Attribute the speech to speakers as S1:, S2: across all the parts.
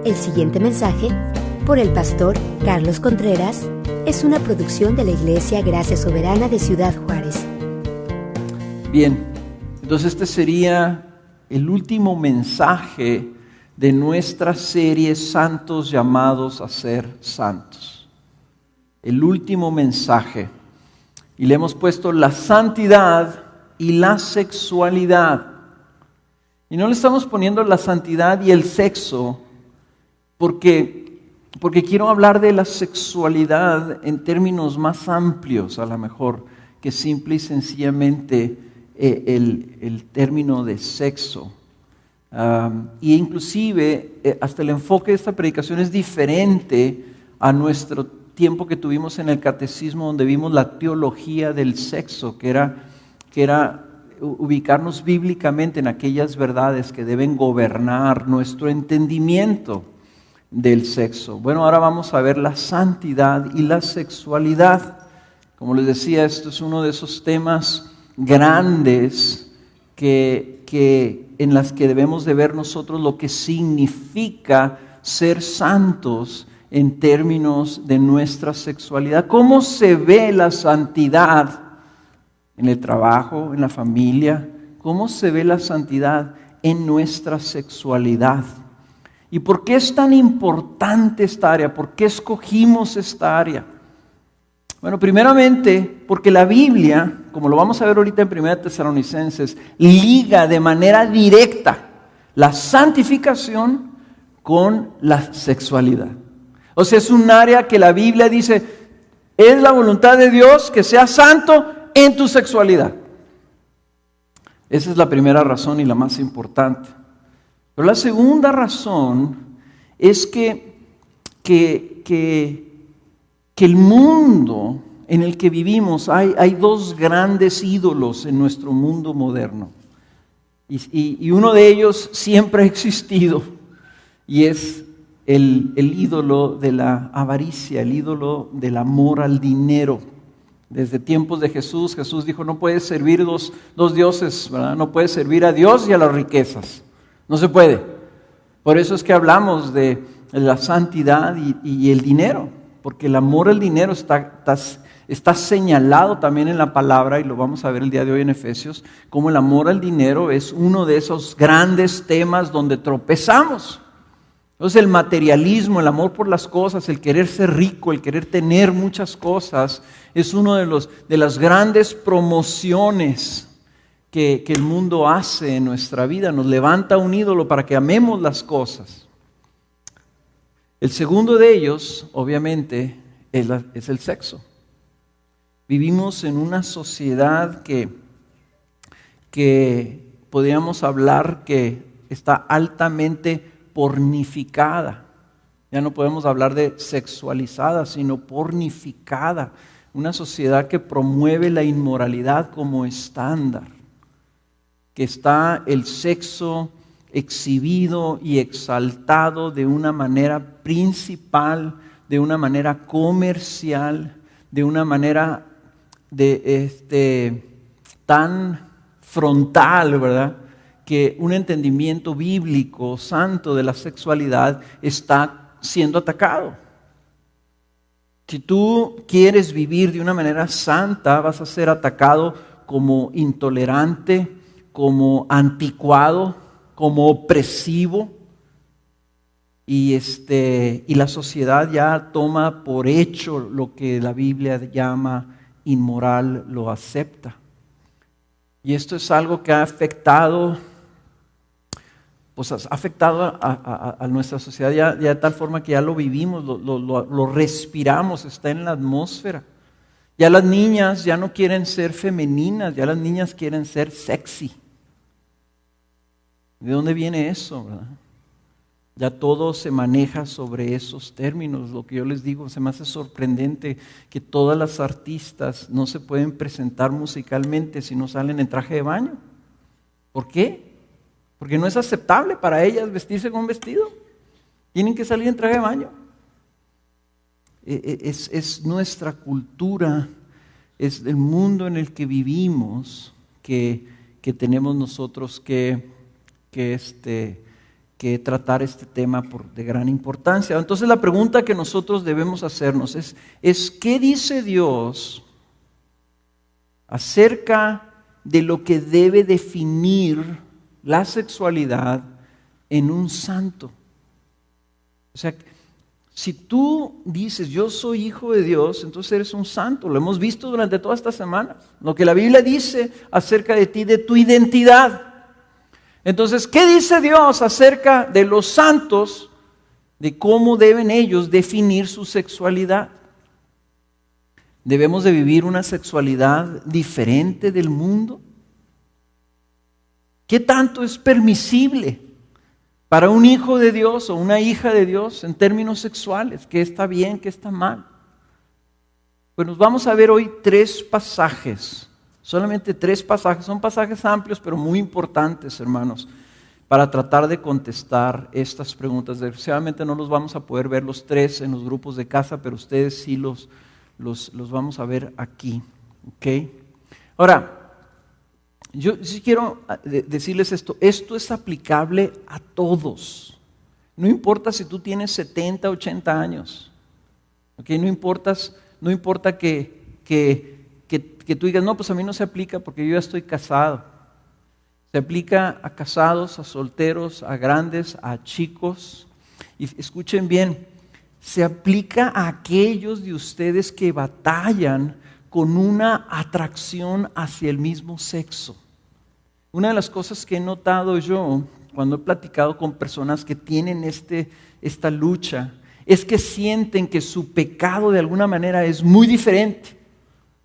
S1: El siguiente mensaje, por el pastor Carlos Contreras, es una producción de la Iglesia Gracia Soberana de Ciudad Juárez.
S2: Bien, entonces este sería el último mensaje de nuestra serie Santos llamados a ser santos. El último mensaje. Y le hemos puesto la santidad y la sexualidad. Y no le estamos poniendo la santidad y el sexo porque quiero hablar de la sexualidad en términos más amplios, a lo mejor, que simple y sencillamente el término de sexo. Y inclusive hasta el enfoque de esta predicación es diferente a nuestro tiempo que tuvimos en el catecismo, donde vimos la teología del sexo, que era ubicarnos bíblicamente en aquellas verdades que deben gobernar nuestro entendimiento del sexo. Bueno, ahora vamos a ver la santidad y la sexualidad. Como les decía, esto es uno de esos temas grandes en las que debemos de ver nosotros lo que significa ser santos en términos de nuestra sexualidad. ¿Cómo se ve la santidad en el trabajo, en la familia? ¿Cómo se ve la santidad en nuestra sexualidad? ¿Y por qué es tan importante esta área? ¿Por qué escogimos esta área? Bueno, primeramente, porque la Biblia, como lo vamos a ver ahorita en 1 Tesalonicenses, liga de manera directa la santificación con la sexualidad. O sea, es un área que la Biblia dice, es la voluntad de Dios que seas santo en tu sexualidad. Esa es la primera razón y la más importante. Pero la segunda razón es que el mundo en el que vivimos, hay dos grandes ídolos en nuestro mundo moderno. Y uno de ellos siempre ha existido, y es el ídolo de la avaricia, el ídolo del amor al dinero. Desde tiempos de Jesús dijo, no puedes servir dos dioses, ¿verdad? No puedes servir a Dios y a las riquezas. No se puede. Por eso es que hablamos de la santidad y el dinero, porque el amor al dinero está señalado también en la palabra, y lo vamos a ver el día de hoy en Efesios, como el amor al dinero es uno de esos grandes temas donde tropezamos. Entonces el materialismo, el amor por las cosas, el querer ser rico, el querer tener muchas cosas, es uno de las grandes promociones que el mundo hace en nuestra vida. Nos levanta un ídolo para que amemos las cosas. El segundo de ellos, obviamente, es el sexo. Vivimos en una sociedad que podríamos hablar que está altamente pornificada. Ya no podemos hablar de sexualizada, sino pornificada. Una sociedad que promueve la inmoralidad como estándar, que está el sexo exhibido y exaltado de una manera principal, de una manera comercial, de una manera tan frontal, ¿verdad?, que un entendimiento bíblico, santo de la sexualidad está siendo atacado. Si tú quieres vivir de una manera santa, vas a ser atacado como intolerante, como anticuado, como opresivo, y la sociedad ya toma por hecho lo que la Biblia llama inmoral, lo acepta. Y esto es algo que ha afectado a nuestra sociedad ya de tal forma que ya lo vivimos, lo respiramos, está en la atmósfera. Ya las niñas ya no quieren ser femeninas, ya las niñas quieren ser sexy. ¿De dónde viene eso, verdad? Ya todo se maneja sobre esos términos. Lo que yo les digo, se me hace sorprendente que todas las artistas no se pueden presentar musicalmente si no salen en traje de baño. ¿Por qué? Porque no es aceptable para ellas vestirse con un vestido. Tienen que salir en traje de baño. Es nuestra cultura, es el mundo en el que vivimos que tenemos nosotros que que tratar este tema de gran importancia. Entonces la pregunta que nosotros debemos hacernos es ¿qué dice Dios acerca de lo que debe definir la sexualidad en un santo? O sea, si tú dices, yo soy hijo de Dios, entonces eres un santo. Lo hemos visto durante todas estas semanas. Lo que la Biblia dice acerca de ti, de tu identidad. Entonces, ¿qué dice Dios acerca de los santos, de cómo deben ellos definir su sexualidad? ¿Debemos de vivir una sexualidad diferente del mundo? ¿Qué tanto es permisible para un hijo de Dios o una hija de Dios en términos sexuales? ¿Qué está bien, qué está mal? Pues nos vamos a ver hoy 3 pasajes. Solamente 3 pasajes, son pasajes amplios pero muy importantes, hermanos, para tratar de contestar estas preguntas. Desgraciadamente no los vamos a poder ver los 3 en los grupos de casa, pero ustedes sí los vamos a ver aquí. ¿Okay? Ahora, yo sí quiero decirles esto es aplicable a todos. No importa si tú tienes 70, 80 años. ¿Okay? No importa que tú digas, no, pues a mí no se aplica porque yo ya estoy casado. Se aplica a casados, a solteros, a grandes, a chicos. Y escuchen bien, se aplica a aquellos de ustedes que batallan con una atracción hacia el mismo sexo. Una de las cosas que he notado yo cuando he platicado con personas que tienen esta lucha es que sienten que su pecado de alguna manera es muy diferente,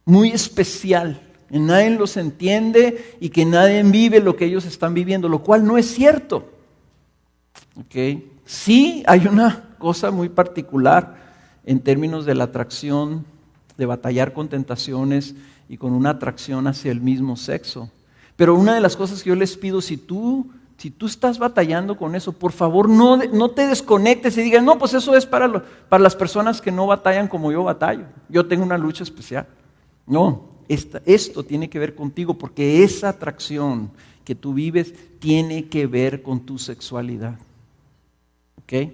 S2: muy especial, y nadie los entiende y que nadie vive lo que ellos están viviendo, lo cual no es cierto. ¿Okay? Sí hay una cosa muy particular en términos de la atracción, de batallar con tentaciones y con una atracción hacia el mismo sexo. Pero una de las cosas que yo les pido, si tú estás batallando con eso, por favor no te desconectes y digas, no, pues eso es para las personas que no batallan como yo batallo. Yo tengo una lucha especial. No, esto tiene que ver contigo porque esa atracción que tú vives tiene que ver con tu sexualidad. ¿Ok?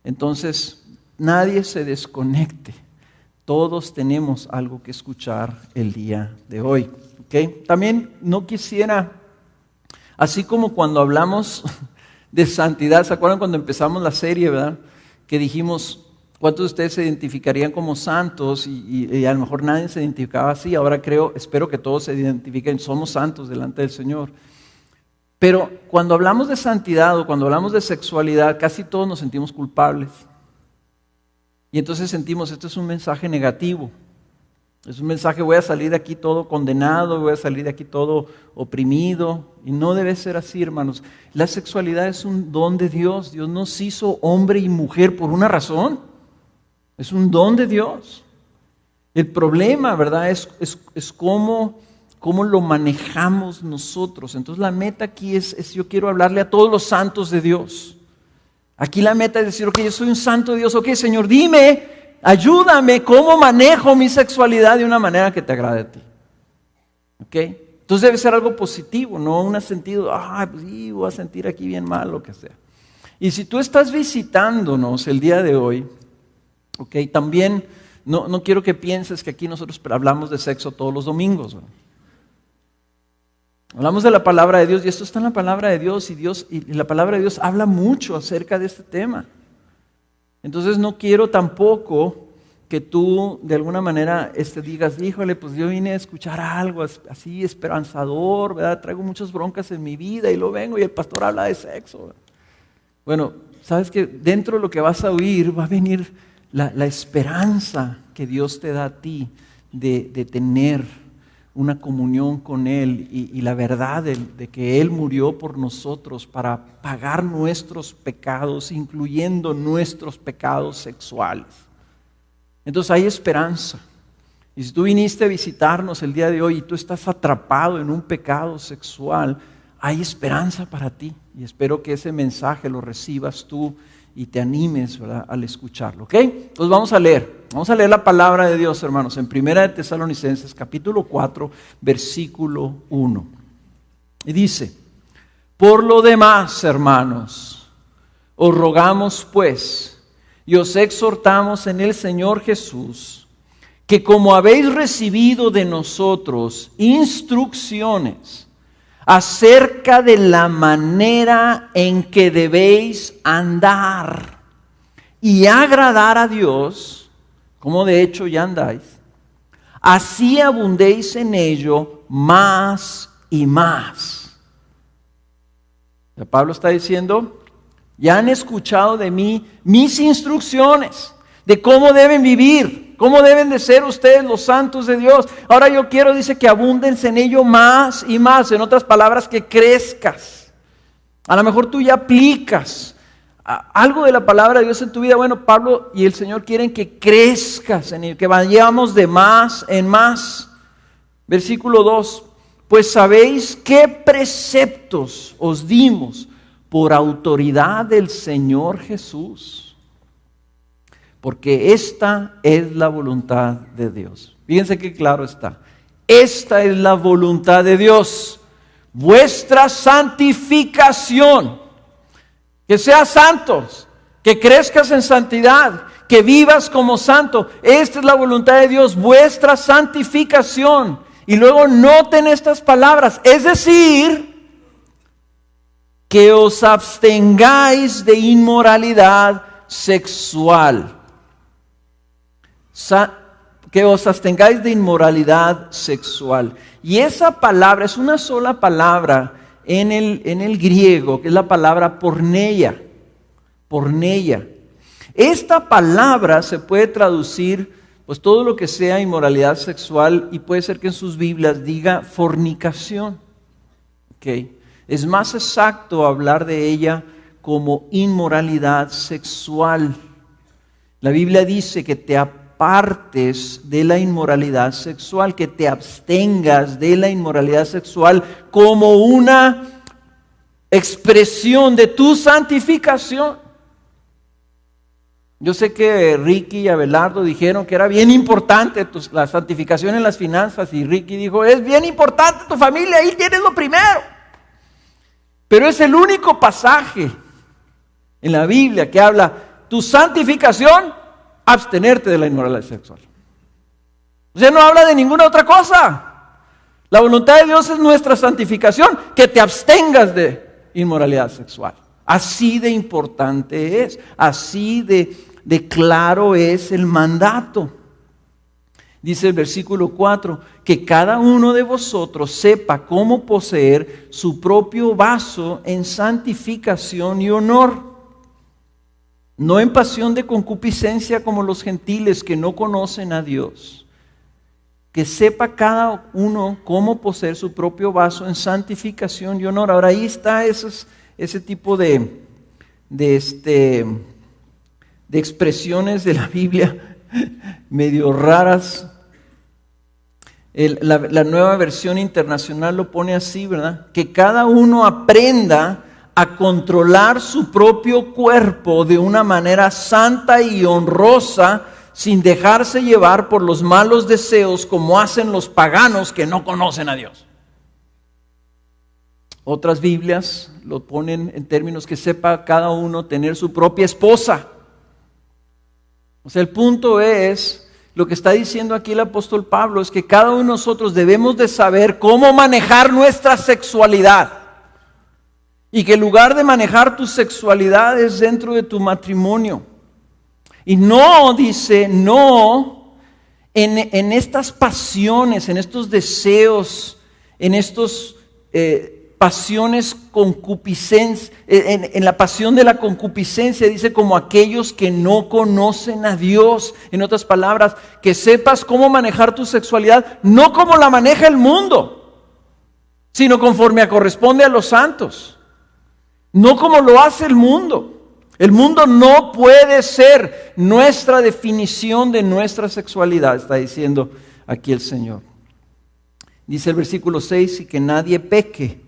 S2: Entonces, nadie se desconecte. Todos tenemos algo que escuchar el día de hoy. ¿Ok? También no quisiera, así como cuando hablamos de santidad, ¿se acuerdan cuando empezamos la serie, verdad? Que dijimos, ¿cuántos de ustedes se identificarían como santos? Y a lo mejor nadie se identificaba así. Ahora espero que todos se identifiquen, somos santos delante del Señor. Pero cuando hablamos de santidad o cuando hablamos de sexualidad, casi todos nos sentimos culpables. Y entonces sentimos, esto es un mensaje negativo. Es un mensaje, voy a salir de aquí todo condenado, voy a salir de aquí todo oprimido. Y no debe ser así, hermanos. La sexualidad es un don de Dios. Dios nos hizo hombre y mujer por una razón. Es un don de Dios. El problema, ¿verdad? Es cómo lo manejamos nosotros. Entonces la meta aquí es yo quiero hablarle a todos los santos de Dios. Aquí la meta es decir, ok, yo soy un santo de Dios. Ok, Señor, dime, ayúdame, ¿cómo manejo mi sexualidad de una manera que te agrade a ti? ¿Ok? Entonces debe ser algo positivo, no un sentido, pues sí, voy a sentir aquí bien mal, lo que sea. Y si tú estás visitándonos el día de hoy, ¿ok? También no quiero que pienses que aquí nosotros hablamos de sexo todos los domingos, ¿no? Hablamos de la palabra de Dios y esto está en la palabra de Dios y la palabra de Dios habla mucho acerca de este tema. Entonces no quiero tampoco que tú de alguna manera digas, híjole, pues yo vine a escuchar algo así esperanzador, ¿verdad? Traigo muchas broncas en mi vida y lo vengo y el pastor habla de sexo, ¿verdad? Bueno, sabes que dentro de lo que vas a oír va a venir la esperanza que Dios te da a ti de tener una comunión con Él y la verdad de que Él murió por nosotros para pagar nuestros pecados, incluyendo nuestros pecados sexuales. Entonces hay esperanza. Y si tú viniste a visitarnos el día de hoy y tú estás atrapado en un pecado sexual, hay esperanza para ti. Y espero que ese mensaje lo recibas tú y te animes, ¿verdad?, al escucharlo. ¿Ok? Entonces vamos a leer la palabra de Dios, hermanos, en 1 de Tesalonicenses, capítulo 4, versículo 1. Y dice, por lo demás, hermanos, Os rogamos pues, y os exhortamos en el Señor Jesús, que como habéis recibido de nosotros instrucciones acerca de la manera en que debéis andar y agradar a Dios, como de hecho ya andáis, así abundéis en ello más y más. Pablo está diciendo, ya han escuchado de mí mis instrucciones de cómo deben vivir, cómo deben de ser ustedes los santos de Dios. Ahora yo quiero, dice, que abundes en ello más y más. En otras palabras, que crezcas. A lo mejor tú ya aplicas algo de la palabra de Dios en tu vida. Bueno, Pablo y el Señor quieren que crezcas en ello, que vayamos de más en más. Versículo 2. Pues sabéis qué preceptos os dimos por autoridad del Señor Jesús. Porque esta es la voluntad de Dios. Fíjense qué claro está. Esta es la voluntad de Dios. Vuestra santificación. Que seas santos. Que crezcas en santidad. Que vivas como santo. Esta es la voluntad de Dios. Vuestra santificación. Y luego noten estas palabras. Es decir, que os abstengáis de inmoralidad sexual. Que os abstengáis de inmoralidad sexual. Y esa palabra es una sola palabra en el griego, que es la palabra porneia. Porneia. Esta palabra se puede traducir, pues todo lo que sea inmoralidad sexual, y puede ser que en sus Biblias diga fornicación. Okay. Es más exacto hablar de ella como inmoralidad sexual. La Biblia dice que te apartes de la inmoralidad sexual, que te abstengas de la inmoralidad sexual como una expresión de tu santificación. Yo sé que Ricky y Abelardo dijeron que era bien importante la santificación en las finanzas, y Ricky dijo, es bien importante tu familia, ahí tienes lo primero. Pero es el único pasaje en la Biblia que habla tu santificación, abstenerte de la inmoralidad sexual. O sea, no habla de ninguna otra cosa. La voluntad de Dios es nuestra santificación, que te abstengas de inmoralidad sexual. Así de importante es, así de claro es el mandato. Dice el versículo 4, que cada uno de vosotros sepa cómo poseer su propio vaso en santificación y honor, no en pasión de concupiscencia como los gentiles que no conocen a Dios. Que sepa cada uno cómo poseer su propio vaso en santificación y honor. Ahora ahí está ese tipo de expresiones de la Biblia medio raras. La Nueva Versión Internacional lo pone así, ¿verdad? Que cada uno aprenda a controlar su propio cuerpo de una manera santa y honrosa, sin dejarse llevar por los malos deseos como hacen los paganos que no conocen a Dios. Otras Biblias lo ponen en términos que sepa cada uno tener su propia esposa. O sea, el punto es, lo que está diciendo aquí el apóstol Pablo, es que cada uno de nosotros debemos de saber cómo manejar nuestra sexualidad. Y que en lugar de manejar tu sexualidad es dentro de tu matrimonio. Y no, dice, no en estas pasiones, en estos deseos, en estos pasiones concupiscencia, en la pasión de la concupiscencia, dice, como aquellos que no conocen a Dios. En otras palabras, que sepas cómo manejar tu sexualidad, no como la maneja el mundo, sino conforme a corresponde a los santos. No como lo hace el mundo. El mundo no puede ser nuestra definición de nuestra sexualidad, está diciendo aquí el Señor. Dice el versículo 6, y que nadie peque.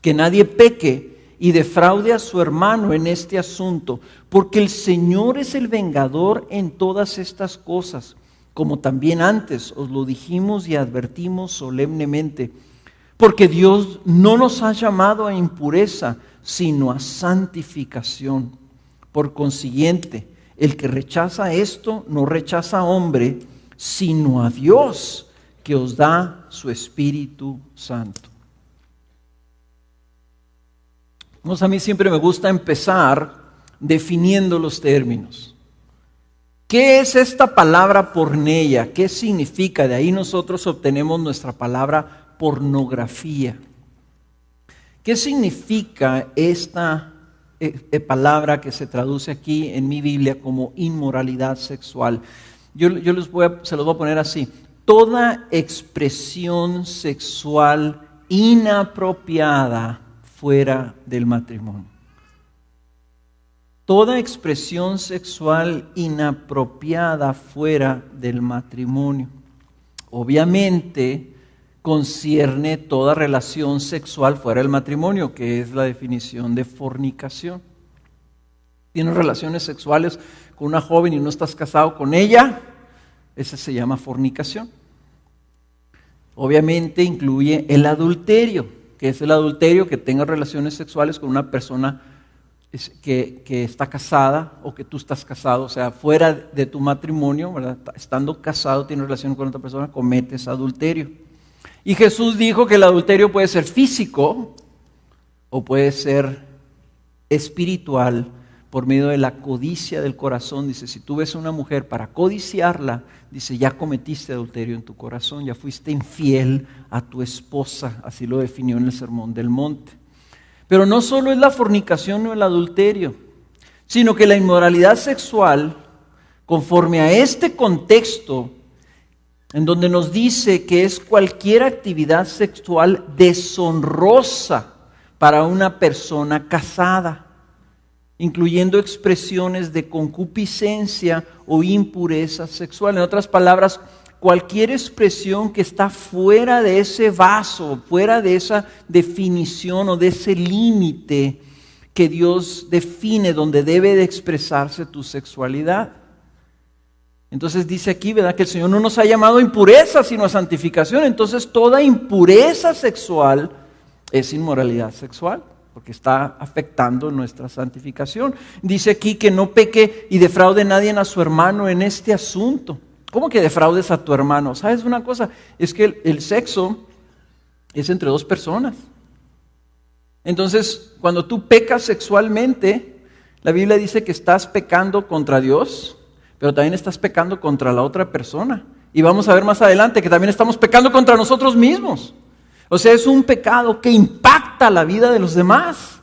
S2: Que nadie peque y defraude a su hermano en este asunto, porque el Señor es el vengador en todas estas cosas, como también antes os lo dijimos y advertimos solemnemente, Porque Dios no nos ha llamado a impureza, sino a santificación. Por consiguiente, el que rechaza esto no rechaza a hombre, sino a Dios, que os da su Espíritu Santo. A mí siempre me gusta empezar definiendo los términos. ¿Qué es esta palabra porneia? ¿Qué significa? De ahí nosotros obtenemos nuestra palabra pornografía. ¿Qué significa esta palabra que se traduce aquí en mi Biblia como inmoralidad sexual? Yo se los voy a poner así. Toda expresión sexual inapropiada fuera del matrimonio. Toda expresión sexual inapropiada fuera del matrimonio. Obviamente concierne toda relación sexual fuera del matrimonio, que es la definición de fornicación. Tienes relaciones sexuales con una joven y no estás casado con ella, esa se llama fornicación. Obviamente incluye el adulterio, que es el adulterio que tengas relaciones sexuales con una persona que está casada o que tú estás casado, o sea, fuera de tu matrimonio, ¿verdad? Estando casado, tienes relación con otra persona, cometes adulterio. Y Jesús dijo que el adulterio puede ser físico o puede ser espiritual por medio de la codicia del corazón. Dice, si tú ves a una mujer para codiciarla, dice, ya cometiste adulterio en tu corazón, ya fuiste infiel a tu esposa, así lo definió en el Sermón del Monte. Pero no solo es la fornicación o el adulterio, sino que la inmoralidad sexual, conforme a este contexto, en donde nos dice que es cualquier actividad sexual deshonrosa para una persona casada, incluyendo expresiones de concupiscencia o impureza sexual. En otras palabras, cualquier expresión que está fuera de ese vaso, fuera de esa definición o de ese límite que Dios define donde debe de expresarse tu sexualidad. Entonces dice aquí, ¿verdad?, que el Señor no nos ha llamado a impureza, sino a santificación. Entonces toda impureza sexual es inmoralidad sexual, porque está afectando nuestra santificación. Dice aquí que no peque y defraude nadie a su hermano en este asunto. ¿Cómo que defraudes a tu hermano? ¿Sabes una cosa? Es que el sexo es entre dos personas. Entonces, cuando tú pecas sexualmente, la Biblia dice que estás pecando contra Dios, pero también estás pecando contra la otra persona. Y vamos a ver más adelante que también estamos pecando contra nosotros mismos. O sea, es un pecado que impacta la vida de los demás,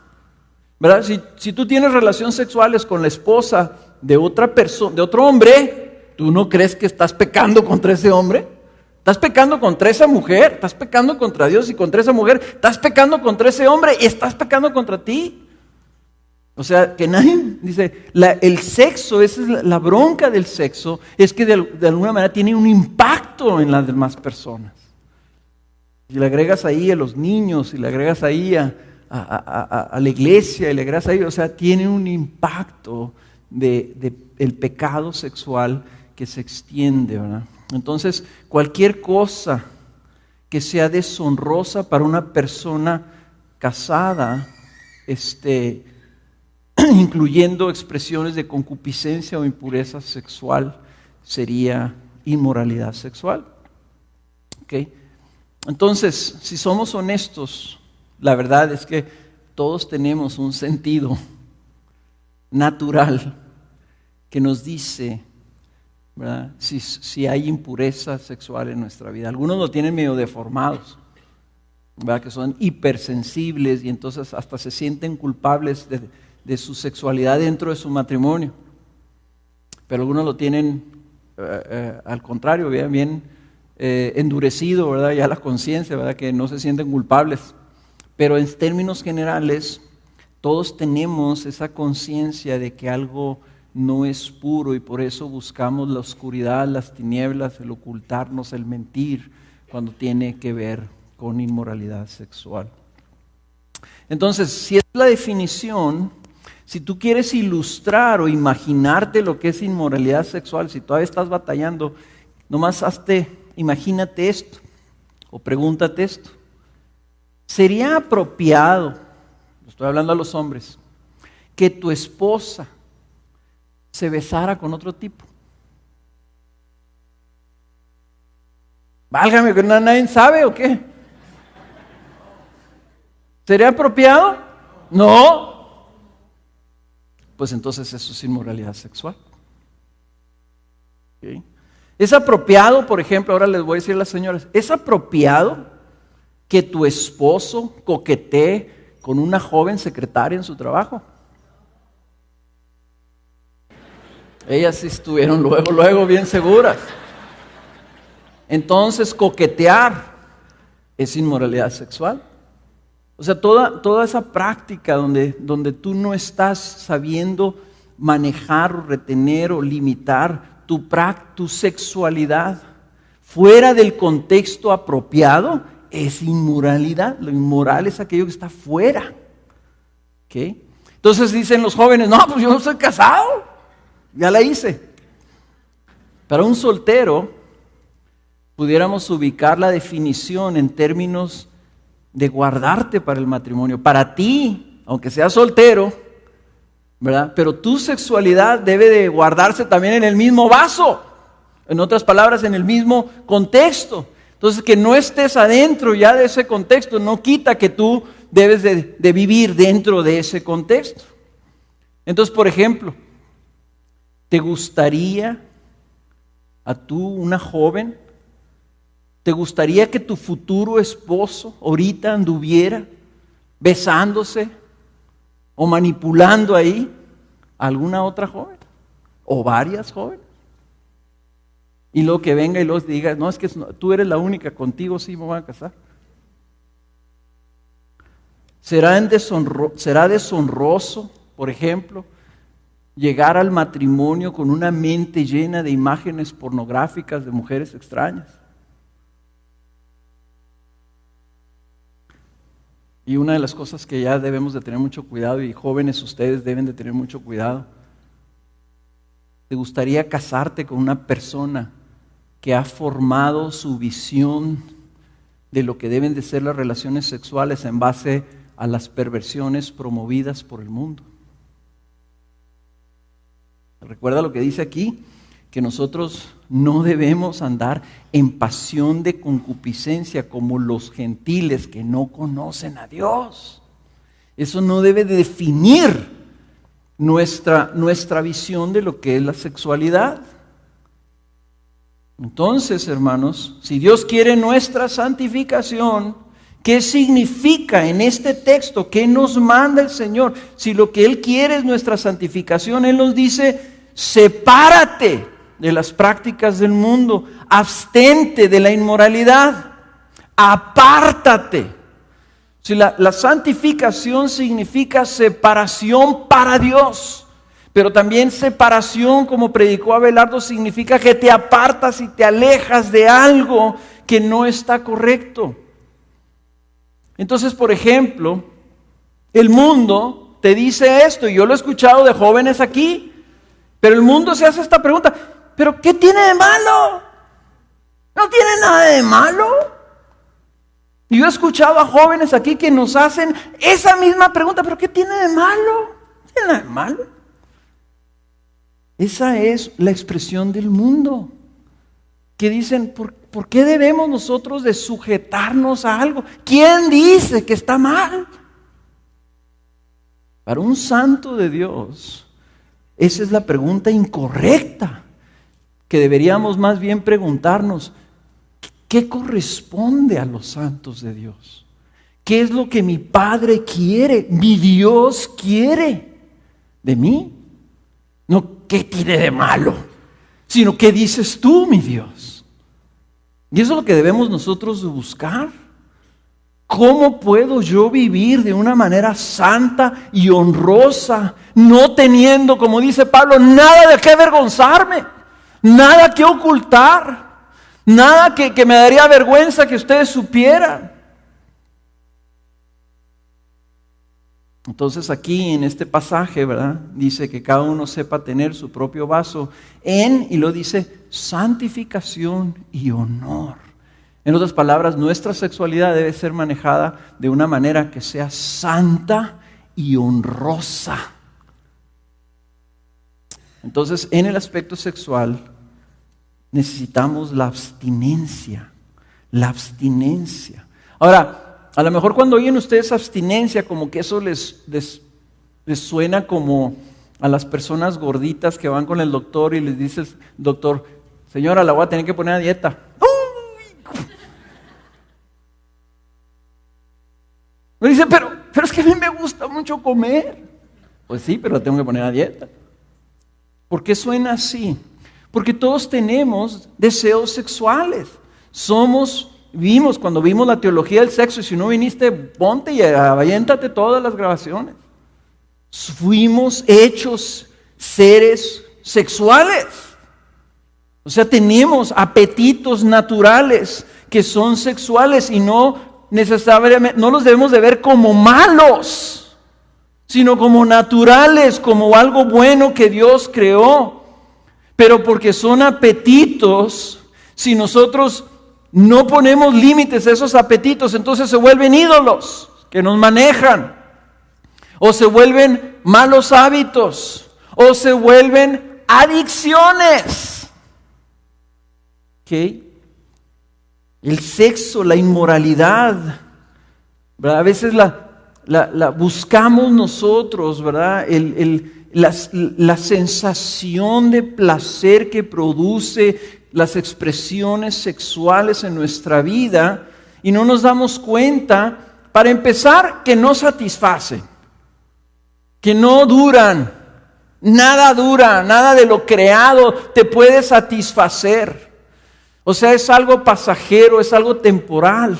S2: ¿verdad? Si tú tienes relaciones sexuales con la esposa de otra persona, de otro hombre, ¿tú no crees que estás pecando contra ese hombre? Estás pecando contra esa mujer, estás pecando contra Dios y contra esa mujer, estás pecando contra ese hombre y estás pecando contra ti. O sea, que nadie dice, el sexo, esa es la bronca del sexo, es que de alguna manera tiene un impacto en las demás personas. Si le agregas ahí a los niños, si le agregas ahí a la iglesia, y le agregas ahí, o sea, tiene un impacto el pecado sexual que se extiende, ¿verdad? Entonces, cualquier cosa que sea deshonrosa para una persona casada, incluyendo expresiones de concupiscencia o impureza sexual, sería inmoralidad sexual. ¿Okay? Entonces, si somos honestos, la verdad es que todos tenemos un sentido natural que nos dice, ¿verdad?, si hay impureza sexual en nuestra vida. Algunos lo tienen medio deformados, ¿verdad?, que son hipersensibles y entonces hasta se sienten culpables de su sexualidad dentro de su matrimonio. Pero algunos lo tienen al contrario, bien endurecido, ¿verdad?, ya la conciencia, ¿verdad?, que no se sienten culpables. Pero en términos generales, todos tenemos esa conciencia de que algo no es puro y por eso buscamos la oscuridad, las tinieblas, el ocultarnos, el mentir, cuando tiene que ver con inmoralidad sexual. Entonces, si es la definición, si tú quieres ilustrar o imaginarte lo que es inmoralidad sexual, si todavía estás batallando, nomás imagínate esto o pregúntate esto. ¿sería apropiado, estoy hablando a los hombres, que tu esposa se besara con otro tipo? Válgame, que nadie sabe o qué. ¿Sería apropiado? No. Pues entonces eso es inmoralidad sexual. ¿Okay? ¿Es apropiado, por ejemplo, ahora les voy a decir a las señoras, ¿es apropiado que tu esposo coquetee con una joven secretaria en su trabajo? Ellas sí estuvieron luego bien seguras. Entonces, coquetear es inmoralidad sexual. O sea, toda esa práctica donde tú no estás sabiendo manejar o retener o limitar tu sexualidad fuera del contexto apropiado, es inmoralidad. Lo inmoral es aquello que está fuera. ¿Okay? Entonces dicen los jóvenes, no, pues yo no soy casado, ya la hice. Para un soltero, pudiéramos ubicar la definición en términos de guardarte para el matrimonio. Para ti, aunque seas soltero, ¿verdad? Pero tu sexualidad debe de guardarse también en el mismo vaso. En otras palabras, en el mismo contexto. Entonces, que no estés adentro ya de ese contexto no quita que tú debes de vivir dentro de ese contexto. Entonces, por ejemplo, ¿te gustaría a tú, una joven, te gustaría que tu futuro esposo ahorita anduviera besándose o manipulando ahí a alguna otra joven o varias jóvenes? Y luego que venga y luego diga, no, es que tú eres la única, contigo sí me voy a casar. ¿Será deshonroso, por ejemplo, llegar al matrimonio con una mente llena de imágenes pornográficas de mujeres extrañas? Y una de las cosas que ya debemos de tener mucho cuidado, y jóvenes ustedes deben de tener mucho cuidado, ¿te gustaría casarte con una persona que ha formado su visión de lo que deben de ser las relaciones sexuales en base a las perversiones promovidas por el mundo? Recuerda lo que dice aquí, que nosotros no debemos andar en pasión de concupiscencia como los gentiles que no conocen a Dios. Eso no debe de definir nuestra visión de lo que es la sexualidad. Entonces, hermanos, si Dios quiere nuestra santificación, ¿qué significa en este texto? ¿Qué nos manda el Señor? Si lo que Él quiere es nuestra santificación, Él nos dice, sepárate de las prácticas del mundo, abstente de la inmoralidad, apártate. Si la santificación significa separación para Dios, pero también separación, como predicó Abelardo, significa que te apartas y te alejas de algo que no está correcto. Entonces, por ejemplo, el mundo te dice esto, y yo lo he escuchado de jóvenes aquí, pero el mundo se hace esta pregunta, ¿pero qué tiene de malo? No tiene nada de malo. Y yo he escuchado a jóvenes aquí que nos hacen esa misma pregunta, ¿pero qué tiene de malo? ¿No tiene nada de malo? Esa es la expresión del mundo, que dicen, ¿por qué debemos nosotros de sujetarnos a algo? ¿Quién dice que está mal? Para un santo de Dios, esa es la pregunta incorrecta, que deberíamos más bien preguntarnos, ¿qué corresponde a los santos de Dios? ¿Qué es lo que mi Padre quiere, mi Dios quiere de mí? No, ¿qué tiene de malo? Sino, ¿qué dices tú, mi Dios? Y eso es lo que debemos nosotros buscar. ¿Cómo puedo yo vivir de una manera santa y honrosa, no teniendo, como dice Pablo, nada de qué avergonzarme, nada que ocultar, nada que me daría vergüenza que ustedes supieran? Entonces aquí en este pasaje, ¿verdad? Dice que cada uno sepa tener su propio vaso y lo dice, santificación y honor. En otras palabras, nuestra sexualidad debe ser manejada de una manera que sea santa y honrosa. Entonces, en el aspecto sexual, necesitamos la abstinencia. La abstinencia. Ahora, a lo mejor cuando oyen ustedes abstinencia, como que eso les suena como a las personas gorditas que van con el doctor y les dices, doctor, señora, la voy a tener que poner a dieta. Me dice, pero es que a mí me gusta mucho comer. Pues sí, pero la tengo que poner a dieta. ¿Por qué suena así? Porque todos tenemos deseos sexuales. Cuando vimos la teología del sexo, y si no viniste, ponte y aviéntate todas las grabaciones. Fuimos hechos seres sexuales. O sea, tenemos apetitos naturales que son sexuales y no necesariamente, no los debemos de ver como malos, sino como naturales, como algo bueno que Dios creó. Pero porque son apetitos, si nosotros no ponemos límites a esos apetitos, entonces se vuelven ídolos que nos manejan, o se vuelven malos hábitos, o se vuelven adicciones. ¿Ok? El sexo, la inmoralidad, ¿verdad? A veces la buscamos nosotros, ¿verdad? La sensación de placer que produce las expresiones sexuales en nuestra vida, y no nos damos cuenta, para empezar, que no satisfacen, que no duran, nada de lo creado te puede satisfacer. O sea, es algo pasajero, es algo temporal.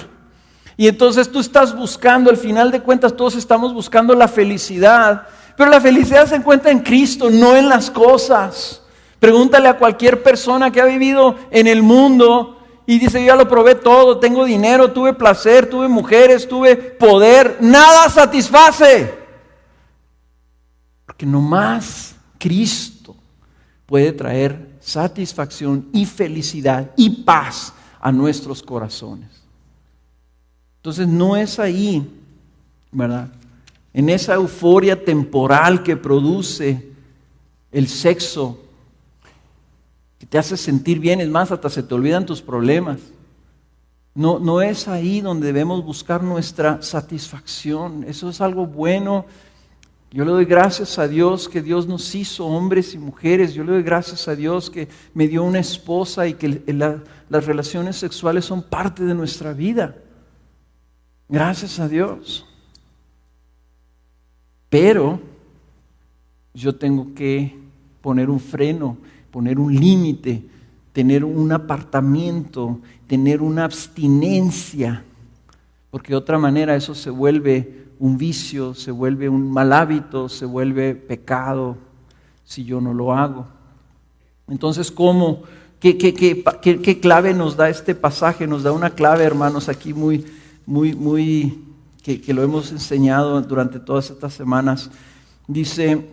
S2: Y entonces tú estás buscando, al final de cuentas todos estamos buscando la felicidad, pero la felicidad se encuentra en Cristo, no en las cosas. Pregúntale a cualquier persona que ha vivido en el mundo y dice, yo ya lo probé todo, tengo dinero, tuve placer, tuve mujeres, tuve poder, nada satisface. Porque nomás Cristo puede traer satisfacción y felicidad y paz a nuestros corazones. Entonces no es ahí, ¿verdad? En esa euforia temporal que produce el sexo, que te hace sentir bien, es más, hasta se te olvidan tus problemas. No es ahí donde debemos buscar nuestra satisfacción. Eso es algo bueno. Yo le doy gracias a Dios que Dios nos hizo hombres y mujeres. Yo le doy gracias a Dios que me dio una esposa y que las relaciones sexuales son parte de nuestra vida. Gracias a Dios. Pero yo tengo que poner un freno, poner un límite, tener un apartamiento, tener una abstinencia, porque de otra manera eso se vuelve un vicio, se vuelve un mal hábito, se vuelve pecado si yo no lo hago. Entonces, ¿cómo? ¿Qué clave nos da este pasaje? Nos da una clave, hermanos, aquí muy que lo hemos enseñado durante todas estas semanas. Dice,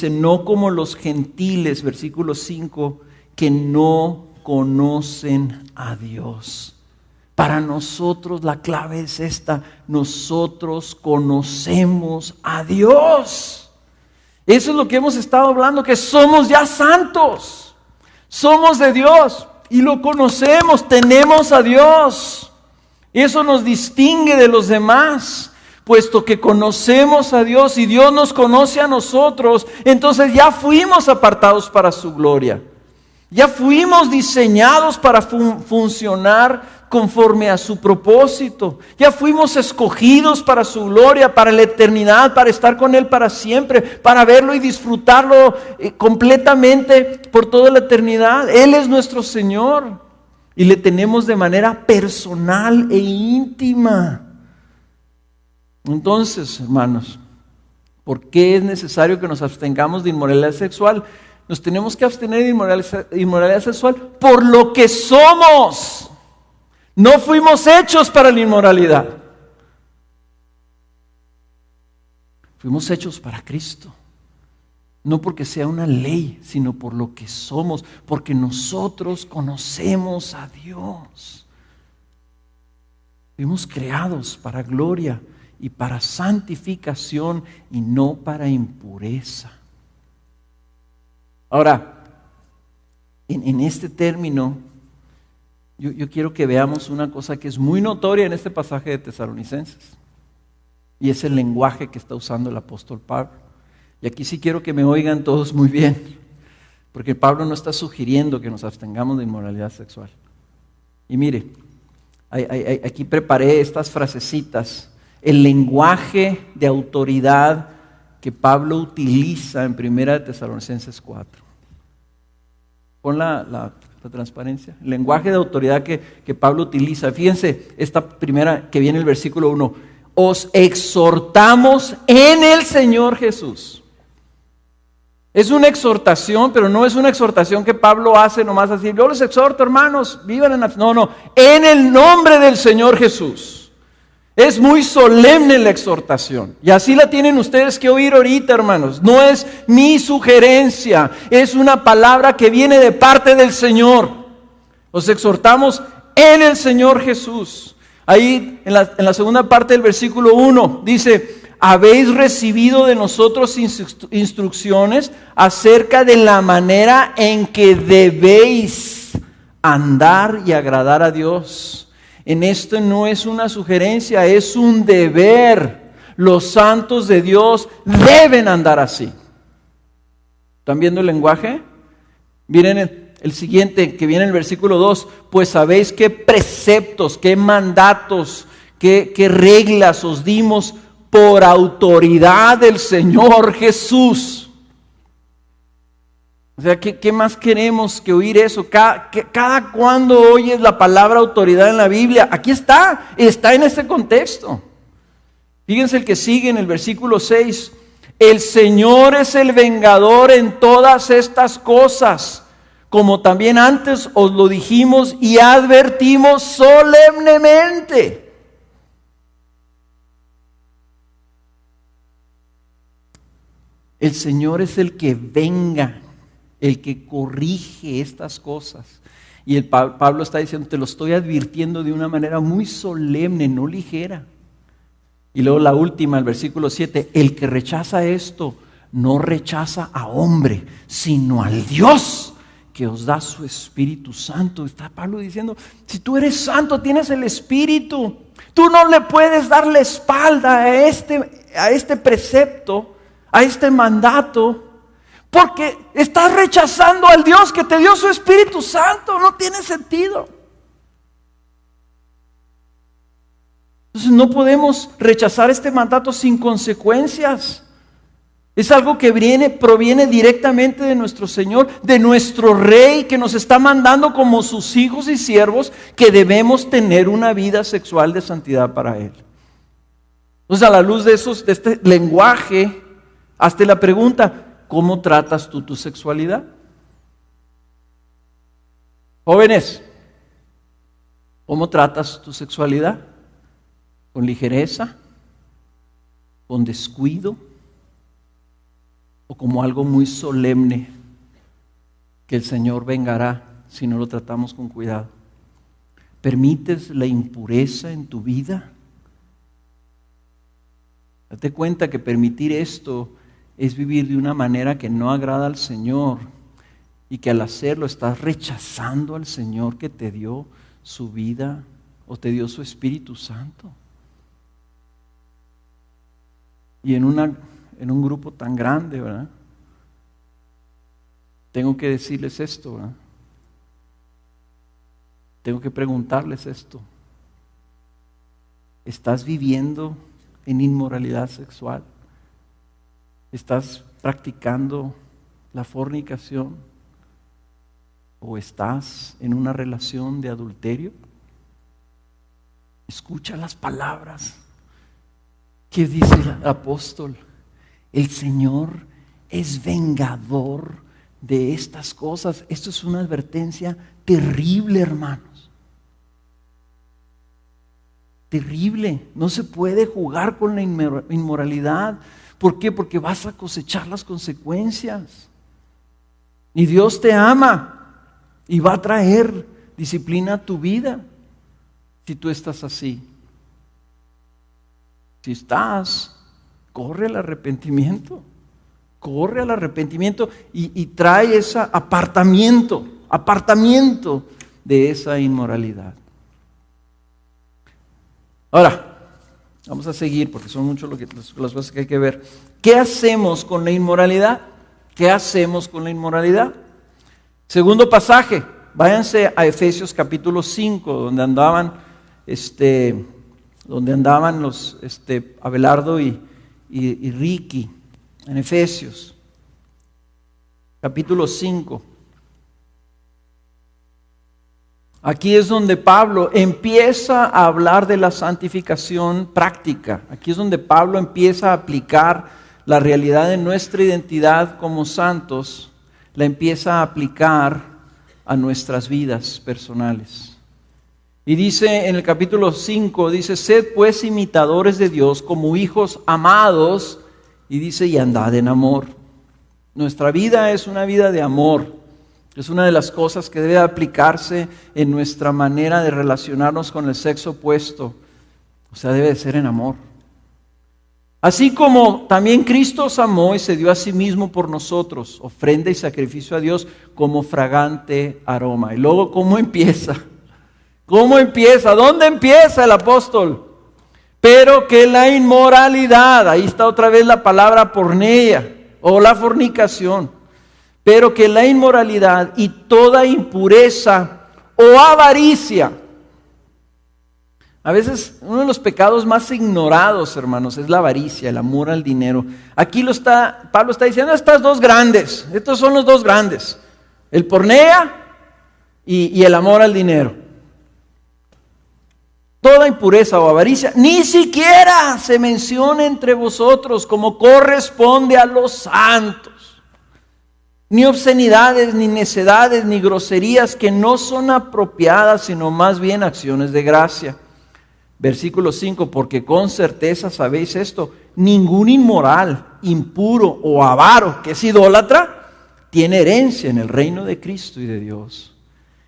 S2: no como los gentiles, versículo 5, que no conocen a Dios. Para nosotros la clave es esta: nosotros conocemos a Dios. Eso es lo que hemos estado hablando, que somos ya santos, somos de Dios y lo conocemos, tenemos a Dios. Eso nos distingue de los demás, puesto que conocemos a Dios y Dios nos conoce a nosotros, entonces ya fuimos apartados para su gloria. Ya fuimos diseñados para funcionar conforme a su propósito. Ya fuimos escogidos para su gloria, para la eternidad, para estar con Él para siempre, para verlo y disfrutarlo completamente por toda la eternidad. Él es nuestro Señor y le tenemos de manera personal e íntima. Entonces, hermanos, ¿por qué es necesario que nos abstengamos de inmoralidad sexual? Nos tenemos que abstener de inmoralidad sexual por lo que somos. No fuimos hechos para la inmoralidad. Fuimos hechos para Cristo. No porque sea una ley, sino por lo que somos, porque nosotros conocemos a Dios. Fuimos creados para gloria y para santificación y no para impureza. Ahora, en este término, yo quiero que veamos una cosa que es muy notoria en este pasaje de Tesalonicenses. Y es el lenguaje que está usando el apóstol Pablo. Y aquí sí quiero que me oigan todos muy bien, porque Pablo no está sugiriendo que nos abstengamos de inmoralidad sexual. Y mire, aquí preparé estas frasecitas, el lenguaje de autoridad que Pablo utiliza en 1 Tesalonicenses 4. Pon la transparencia. El lenguaje de autoridad que Pablo utiliza. Fíjense, esta primera que viene en el versículo 1. Os exhortamos en el Señor Jesús. Es una exhortación, pero no es una exhortación que Pablo hace nomás así. Yo les exhorto, hermanos, vivan en la... No, en el nombre del Señor Jesús. Es muy solemne la exhortación. Y así la tienen ustedes que oír ahorita, hermanos. No es mi sugerencia, es una palabra que viene de parte del Señor. Os exhortamos en el Señor Jesús. Ahí en la segunda parte del versículo 1 dice: habéis recibido de nosotros instrucciones acerca de la manera en que debéis andar y agradar a Dios. En esto no es una sugerencia, es un deber. Los santos de Dios deben andar así. ¿Están viendo el lenguaje? Miren el siguiente, que viene en el versículo 2. Pues sabéis qué preceptos, qué mandatos, qué reglas os dimos por autoridad del Señor Jesús. O sea, ¿qué más queremos que oír eso? Cada cuando oyes la palabra autoridad en la Biblia, aquí está en este contexto. Fíjense el que sigue en el versículo 6. El Señor es el vengador en todas estas cosas, como también antes os lo dijimos y advertimos solemnemente. El Señor es el que venga, el que corrige estas cosas. Y Pablo está diciendo, te lo estoy advirtiendo de una manera muy solemne, no ligera. Y luego la última, el versículo 7, el que rechaza esto, no rechaza a hombre, sino al Dios que os da su Espíritu Santo. Está Pablo diciendo, si tú eres santo, tienes el Espíritu. Tú no le puedes dar la espalda a este precepto, a este mandato, porque estás rechazando al Dios que te dio su Espíritu Santo. No tiene sentido. Entonces no podemos rechazar este mandato sin consecuencias. Es algo que proviene directamente de nuestro Señor, de nuestro Rey, que nos está mandando como sus hijos y siervos que debemos tener una vida sexual de santidad para Él. Entonces, a la luz de este lenguaje, hazte la pregunta: ¿cómo tratas tú tu sexualidad? Jóvenes, ¿cómo tratas tu sexualidad? ¿Con ligereza? ¿Con descuido? ¿O como algo muy solemne que el Señor vengará si no lo tratamos con cuidado? ¿Permites la impureza en tu vida? Date cuenta que permitir esto es vivir de una manera que no agrada al Señor, y que al hacerlo estás rechazando al Señor que te dio su vida o te dio su Espíritu Santo. Y en un grupo tan grande, ¿verdad? Tengo que decirles esto, ¿verdad? Tengo que preguntarles esto. ¿Estás viviendo en inmoralidad sexual? ¿Estás practicando la fornicación? ¿O estás en una relación de adulterio? Escucha las palabras que dice el apóstol. El Señor es vengador de estas cosas. Esto es una advertencia terrible, hermanos. Terrible. No se puede jugar con la inmoralidad. ¿Por qué? Porque vas a cosechar las consecuencias. Y Dios te ama y va a traer disciplina a tu vida si tú estás así. Si estás, corre al arrepentimiento. Corre al arrepentimiento y trae ese apartamiento de esa inmoralidad. Ahora, vamos a seguir porque son muchas las cosas que hay que ver. ¿Qué hacemos con la inmoralidad? ¿Qué hacemos con la inmoralidad? Segundo pasaje, váyanse a Efesios capítulo 5, donde andaban los Abelardo y Ricky, en Efesios, capítulo 5. Aquí es donde Pablo empieza a hablar de la santificación práctica. Aquí es donde Pablo empieza a aplicar la realidad de nuestra identidad como santos, la empieza a aplicar a nuestras vidas personales. Y dice en el capítulo 5, dice, sed pues imitadores de Dios como hijos amados, y dice, y andad en amor. Nuestra vida es una vida de amor. Es una de las cosas que debe aplicarse en nuestra manera de relacionarnos con el sexo opuesto. O sea, debe de ser en amor. Así como también Cristo os amó y se dio a sí mismo por nosotros, ofrenda y sacrificio a Dios como fragante aroma. Y luego, ¿cómo empieza? ¿Cómo empieza? ¿Dónde empieza el apóstol? Pero que la inmoralidad, ahí está otra vez la palabra porneia o la fornicación, pero que la inmoralidad y toda impureza o avaricia. A veces uno de los pecados más ignorados, hermanos, es la avaricia, el amor al dinero. Aquí Pablo está diciendo estas dos grandes, estos son los dos grandes, el porneia y el amor al dinero. Toda impureza o avaricia, ni siquiera se menciona entre vosotros como corresponde a los santos. Ni obscenidades, ni necedades, ni groserías que no son apropiadas, sino más bien acciones de gracia. Versículo 5, porque con certeza sabéis esto, ningún inmoral, impuro o avaro, que es idólatra, tiene herencia en el reino de Cristo y de Dios.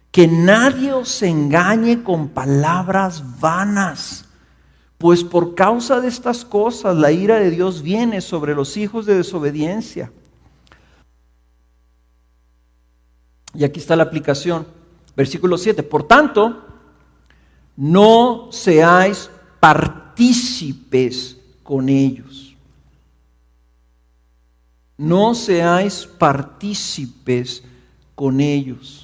S2: Que nadie os engañe con palabras vanas, pues por causa de estas cosas la ira de Dios viene sobre los hijos de desobediencia. Y aquí está la aplicación, versículo 7. Por tanto, no seáis partícipes con ellos. No seáis partícipes con ellos.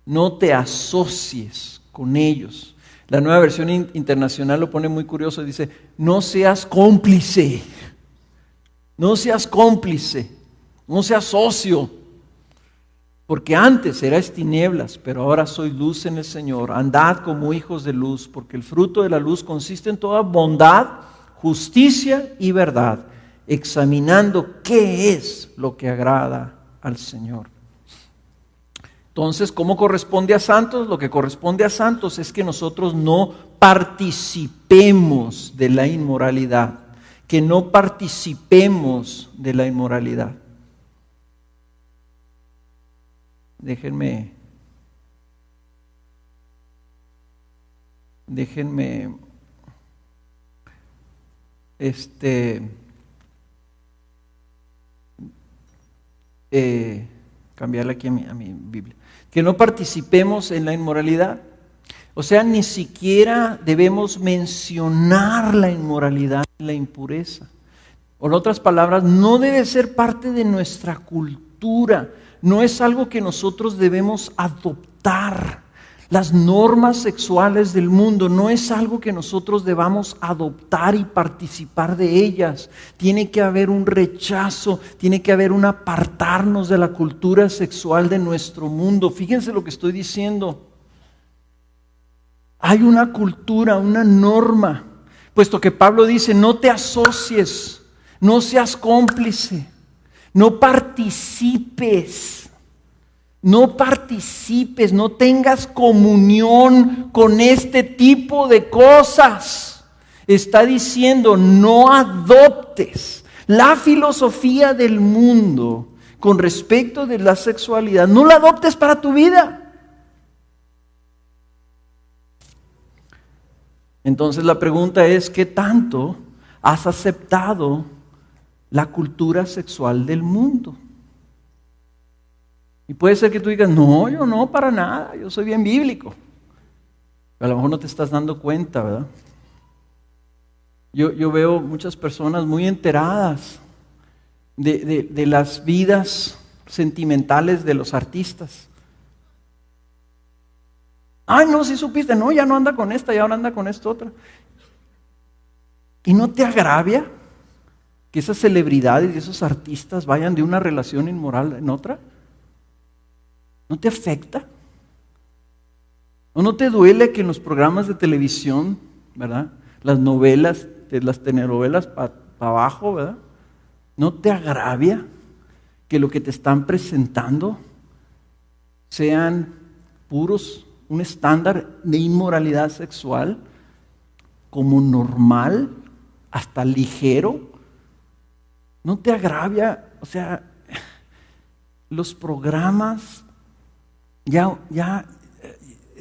S2: No te asocies con ellos. La Nueva Versión Internacional lo pone muy curioso, dice, no seas cómplice. No seas cómplice. No seas socio. Porque antes erais tinieblas, pero ahora sois luz en el Señor. Andad como hijos de luz, porque el fruto de la luz consiste en toda bondad, justicia y verdad, examinando qué es lo que agrada al Señor. Entonces, ¿cómo corresponde a santos? Lo que corresponde a santos es que nosotros no participemos de la inmoralidad, que no participemos de la inmoralidad. Déjenme cambiarle aquí a mi Biblia. Que no participemos en la inmoralidad. O sea, ni siquiera debemos mencionar la inmoralidad y la impureza. O en otras palabras, no debe ser parte de nuestra cultura. No es algo que nosotros debemos adoptar. Las normas sexuales del mundo no es algo que nosotros debamos adoptar y participar de ellas. Tiene que haber un rechazo, tiene que haber un apartarnos de la cultura sexual de nuestro mundo. Fíjense lo que estoy diciendo. Hay una cultura, una norma, puesto que Pablo dice, no te asocies, no seas cómplice, no participes. No participes, no tengas comunión con este tipo de cosas. Está diciendo, no adoptes la filosofía del mundo con respecto de la sexualidad. No la adoptes para tu vida. Entonces la pregunta es, ¿qué tanto has aceptado la cultura sexual del mundo. Y puede ser que tú digas, no, yo no, para nada, yo soy bien bíblico. Pero a lo mejor no te estás dando cuenta, ¿verdad? Yo veo muchas personas muy enteradas de las vidas sentimentales de los artistas. Ay, no, si supiste, no, ya no anda con esta, ya ahora anda con esta otra. ¿Y no te agravia que esas celebridades y esos artistas vayan de una relación inmoral en otra? ¿No te afecta? ¿O no te duele que en los programas de televisión, ¿verdad? Las novelas, las telenovelas para abajo, ¿verdad? ¿No te agravia que lo que te están presentando sean puros, un estándar de inmoralidad sexual como normal, hasta ligero? ¿No te agravia? O sea, los programas ya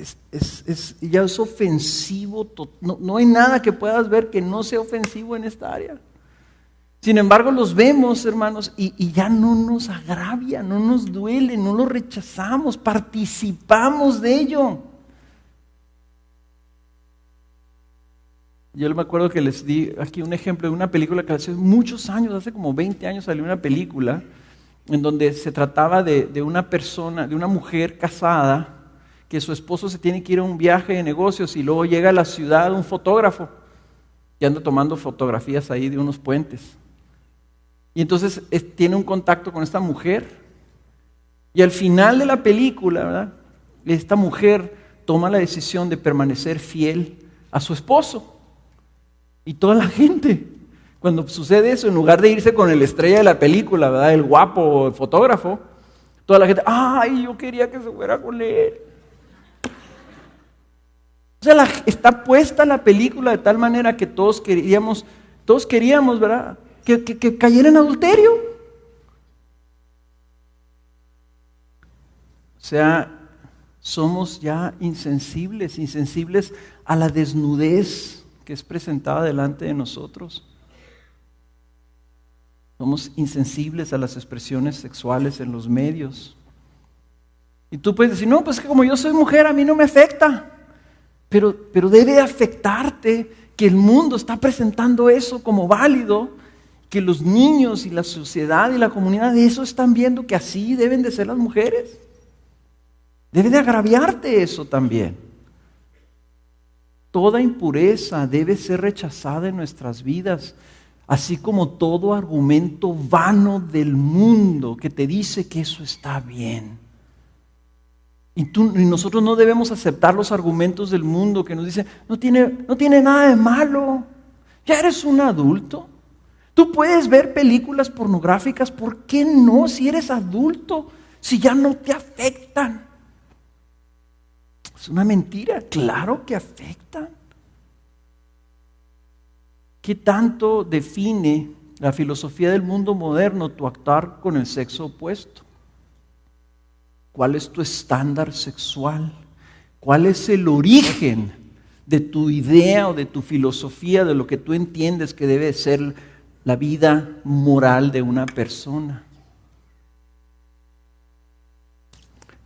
S2: es ofensivo. No hay nada que puedas ver que no sea ofensivo en esta área. Sin embargo, los vemos, hermanos, y ya no nos agravia, no nos duele, no lo rechazamos, participamos de ello. Yo me acuerdo que les di aquí un ejemplo de una película que hace muchos años, hace como 20 años salió una película en donde se trataba de una persona, de una mujer casada, que su esposo se tiene que ir a un viaje de negocios y luego llega a la ciudad un fotógrafo que anda tomando fotografías ahí de unos puentes. Y entonces tiene un contacto con esta mujer y al final de la película, ¿verdad? Esta mujer toma la decisión de permanecer fiel a su esposo. Y toda la gente, cuando sucede eso, en lugar de irse con el estrella de la película, ¿verdad? El guapo, el fotógrafo, toda la gente, ¡ay, yo quería que se fuera con él! O sea, está puesta la película de tal manera que todos queríamos, ¿verdad? Que cayera en adulterio. O sea, somos ya insensibles a la desnudez que es presentada delante de nosotros. Somos insensibles a las expresiones sexuales en los medios. Y tú puedes decir, no, pues que como yo soy mujer, a mí no me afecta. Pero debe afectarte que el mundo está presentando eso como válido, que los niños y la sociedad y la comunidad de eso están viendo que así deben de ser las mujeres. Debe de agraviarte eso también. Toda impureza debe ser rechazada en nuestras vidas, así como todo argumento vano del mundo que te dice que eso está bien. Y nosotros no debemos aceptar los argumentos del mundo que nos dicen, no tiene nada de malo, ya eres un adulto. Tú puedes ver películas pornográficas, ¿por qué no? Si eres adulto, si ya no te afectan. Es una mentira, claro que afectan. ¿Qué tanto define la filosofía del mundo moderno tu actuar con el sexo opuesto? ¿Cuál es tu estándar sexual? ¿Cuál es el origen de tu idea o de tu filosofía, de lo que tú entiendes que debe ser la vida moral de una persona?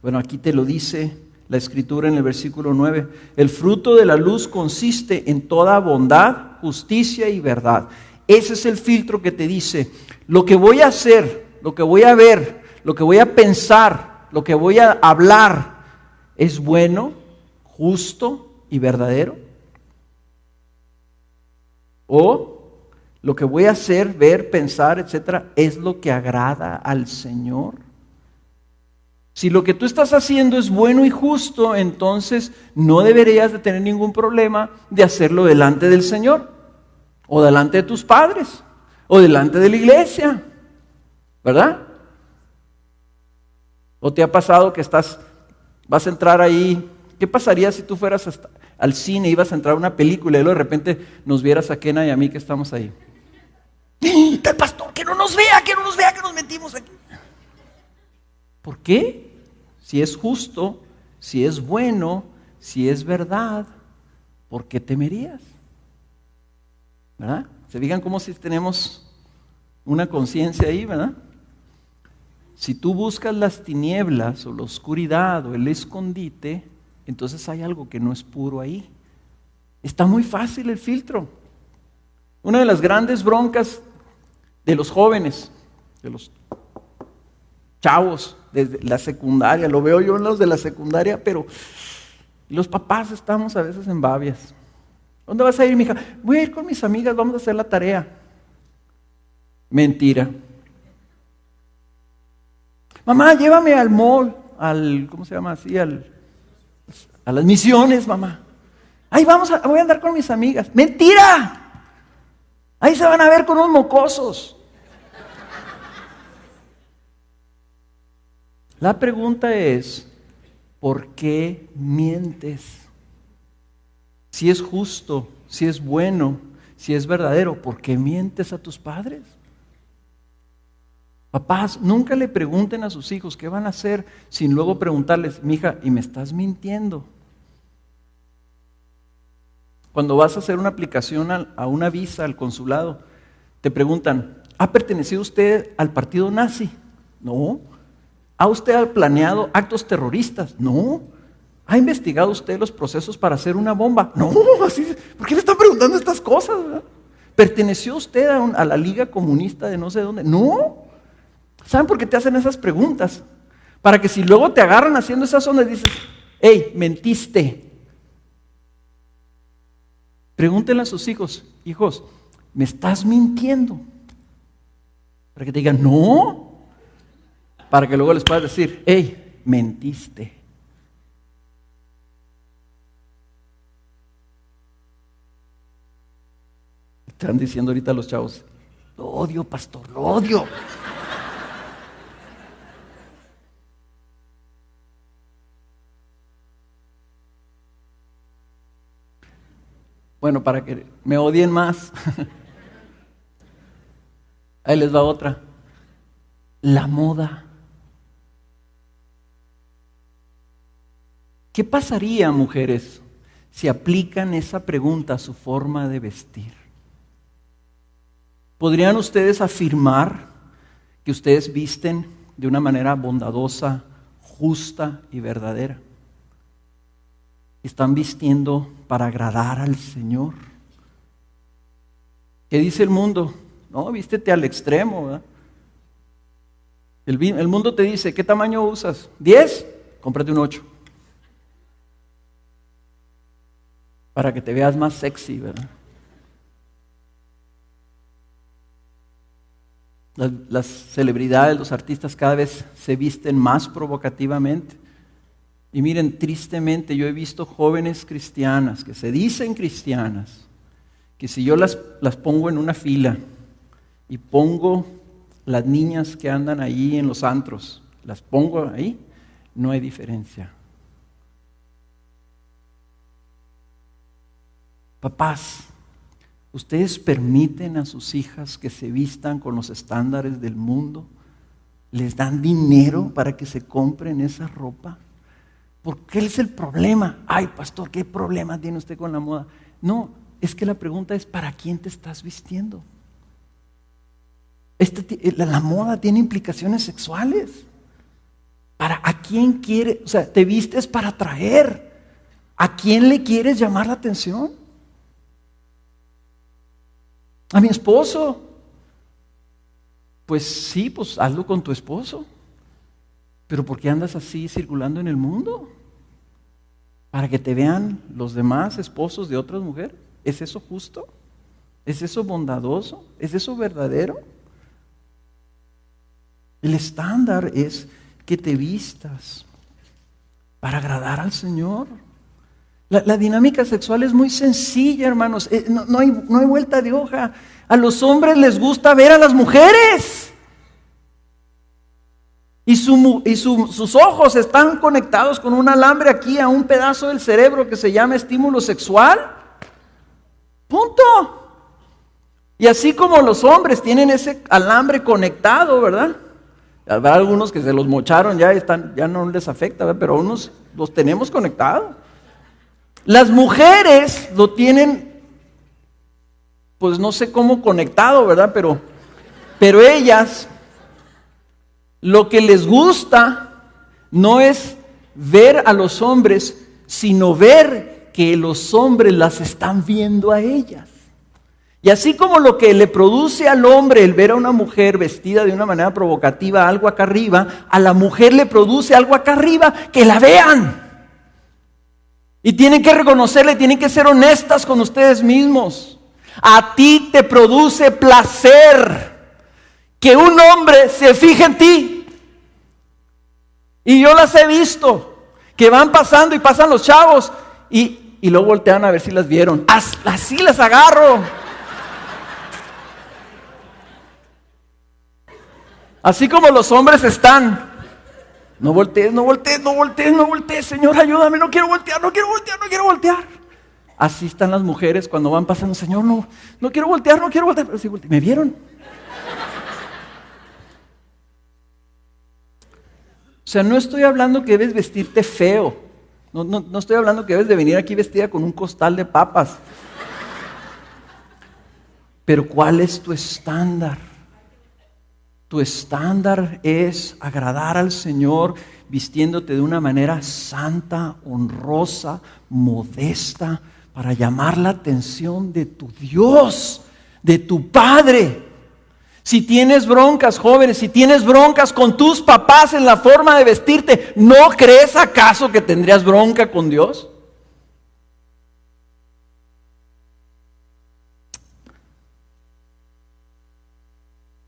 S2: Bueno, aquí te lo dice la Escritura en el versículo 9. El fruto de la luz consiste en toda bondad, justicia y verdad. Ese es el filtro que te dice, lo que voy a hacer, lo que voy a ver, lo que voy a pensar, lo que voy a hablar, ¿es bueno, justo y verdadero? O lo que voy a hacer, ver, pensar, etcétera, ¿es lo que agrada al Señor? Si lo que tú estás haciendo es bueno y justo, entonces no deberías de tener ningún problema de hacerlo delante del Señor, o delante de tus padres, o delante de la iglesia, ¿verdad? ¿O te ha pasado que vas a entrar ahí? ¿Qué pasaría si tú fueras al cine, ibas a entrar a una película y luego de repente nos vieras a Kena y a mí que estamos ahí? ¡Está el pastor! ¡Que no nos vea, que nos metimos aquí! ¿Por qué? Si es justo, si es bueno, si es verdad, ¿por qué temerías? ¿Verdad? ¿Se fijan cómo si tenemos una conciencia ahí, verdad? Si tú buscas las tinieblas o la oscuridad o el escondite, entonces hay algo que no es puro ahí. Está muy fácil el filtro. Una de las grandes broncas de los jóvenes, de los chavos desde la secundaria, lo veo yo en los de la secundaria, pero los papás estamos a veces en babias. ¿Dónde vas a ir, mija? Voy a ir con mis amigas, vamos a hacer la tarea. Mentira. Mamá, llévame al mall, ¿cómo se llama así? A las Misiones, mamá. Ay, voy a andar con mis amigas. ¡Mentira! Ahí se van a ver con unos mocosos. La pregunta es, ¿por qué mientes? Si es justo, si es bueno, si es verdadero, ¿por qué mientes a tus padres? Papás, nunca le pregunten a sus hijos qué van a hacer sin luego preguntarles, mija, ¿y me estás mintiendo? Cuando vas a hacer una aplicación a una visa al consulado, te preguntan, ¿ha pertenecido usted al partido nazi? No. ¿Ha usted planeado actos terroristas? No. ¿Ha investigado usted los procesos para hacer una bomba? No. ¿Por qué le están preguntando estas cosas? ¿Verdad? ¿Perteneció usted a la Liga Comunista de no sé dónde? No. ¿Saben por qué te hacen esas preguntas? Para que si luego te agarran haciendo esas ondas, dices, hey, mentiste. Pregúntenle a sus hijos, hijos, ¿me estás mintiendo? Para que te digan, no. Para que luego les puedas decir, hey, mentiste. Están diciendo ahorita los chavos, lo odio, pastor, lo odio. Bueno, para que me odien más, ahí les va otra. La moda. ¿Qué pasaría, mujeres, si aplican esa pregunta a su forma de vestir? ¿Podrían ustedes afirmar que ustedes visten de una manera bondadosa, justa y verdadera? ¿Están vistiendo para agradar al Señor? ¿Qué dice el mundo? No, vístete al extremo, ¿verdad? El mundo te dice, ¿qué tamaño usas? ¿10? Cómprate un 8. Para que te veas más sexy, ¿verdad? Las celebridades, los artistas cada vez se visten más provocativamente. Y miren, tristemente yo he visto jóvenes cristianas que se dicen cristianas, que si yo las pongo en una fila y pongo las niñas que andan ahí en los antros, las pongo ahí, no hay diferencia. Papás, ¿ustedes permiten a sus hijas que se vistan con los estándares del mundo? ¿Les dan dinero para que se compren esa ropa? ¿Por qué es el problema? Ay, pastor, ¿qué problema tiene usted con la moda? No, es que la pregunta es, ¿para quién te estás vistiendo? La moda tiene implicaciones sexuales. ¿A quién quiere? O sea, te vistes para atraer. ¿A quién le quieres llamar la atención? ¿A mi esposo? Pues sí, pues hazlo con tu esposo. ¿Pero por qué andas así circulando en el mundo? ¿Para que te vean los demás esposos de otras mujeres? ¿Es eso justo? ¿Es eso bondadoso? ¿Es eso verdadero? El estándar es que te vistas para agradar al Señor. La dinámica sexual es muy sencilla, hermanos. No hay vuelta de hoja. A los hombres les gusta ver a las mujeres. Y sus ojos están conectados con un alambre aquí a un pedazo del cerebro que se llama estímulo sexual. Punto. Y así como los hombres tienen ese alambre conectado, ¿verdad? Habrá algunos que se los mocharon, ya no les afecta, ¿verdad? Pero unos los tenemos conectados. Las mujeres lo tienen pues no sé cómo conectado, ¿verdad? Pero ellas, lo que les gusta no es ver a los hombres, sino ver que los hombres las están viendo a ellas. Y así como lo que le produce al hombre el ver a una mujer vestida de una manera provocativa, algo acá arriba, a la mujer le produce algo acá arriba, que la vean. Y tienen que reconocerle, tienen que ser honestas con ustedes mismos. A ti te produce placer que un hombre se fije en ti. Y yo las he visto, que van pasando y pasan los chavos y luego voltean a ver si las vieron. Así las agarro. Así como los hombres están. No voltees, no voltees, no voltees, no voltees. Señor, ayúdame, no quiero voltear, no quiero voltear, no quiero voltear. Así están las mujeres cuando van pasando. Señor, no quiero voltear, no quiero voltear. Pero sí volteé. ¿Me vieron? O sea, no estoy hablando que debes vestirte feo. No estoy hablando que debes de venir aquí vestida con un costal de papas. Pero ¿cuál es tu estándar? Tu estándar es agradar al Señor vistiéndote de una manera santa, honrosa, modesta, para llamar la atención de tu Dios, de tu Padre. Si tienes broncas, jóvenes, si tienes broncas con tus papás en la forma de vestirte, ¿no crees acaso que tendrías bronca con Dios?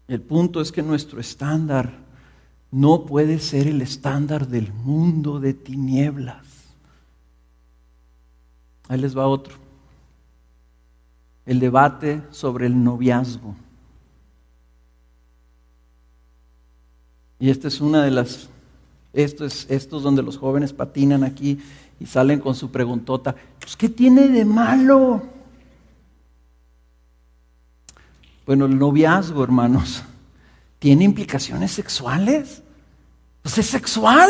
S2: El punto es que nuestro estándar no puede ser el estándar del mundo de tinieblas. Ahí les va otro. El debate sobre el noviazgo. Y esta es una de las, esto es donde los jóvenes patinan aquí y salen con su preguntota. Pues, ¿qué tiene de malo? Bueno, el noviazgo, hermanos, tiene implicaciones sexuales. Pues es sexual.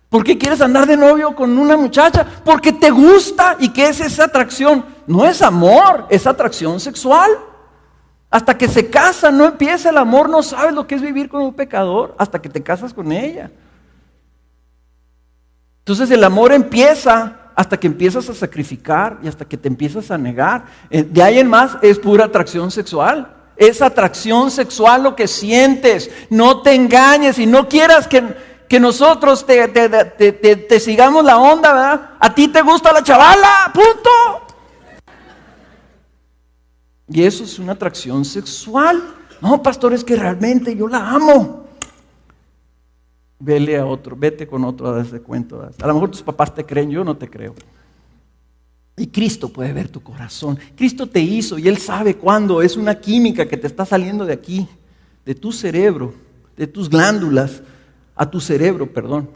S2: ¿Por qué quieres andar de novio con una muchacha? Porque te gusta. ¿Y qué es esa atracción? No es amor, es atracción sexual. Hasta que se casan, no empieza el amor, no sabes lo que es vivir con un pecador hasta que te casas con ella. Entonces el amor empieza hasta que empiezas a sacrificar y hasta que te empiezas a negar. De ahí en más es pura atracción sexual. Es atracción sexual lo que sientes. No te engañes y no quieras que nosotros te sigamos la onda, ¿verdad? A ti te gusta la chavala, punto. Y eso es una atracción sexual. No, pastor, es que realmente yo la amo. Vele a otro, vete con otro a darse cuenta. A lo mejor tus papás te creen, yo no te creo. Y Cristo puede ver tu corazón. Cristo te hizo y Él sabe cuándo. Es una química que te está saliendo de aquí, de tu cerebro, de tus glándulas, a tu cerebro, perdón.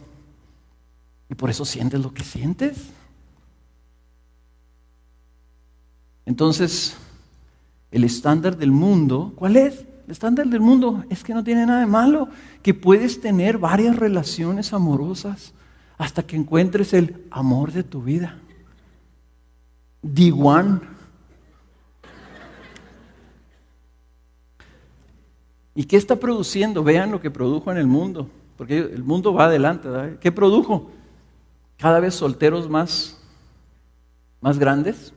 S2: Y por eso sientes lo que sientes. Entonces, el estándar del mundo, ¿cuál es? El estándar del mundo es que no tiene nada de malo, que puedes tener varias relaciones amorosas hasta que encuentres el amor de tu vida. The one. ¿Y qué está produciendo? Vean lo que produjo en el mundo, porque el mundo va adelante, ¿verdad? ¿Qué produjo? Cada vez solteros más grandes,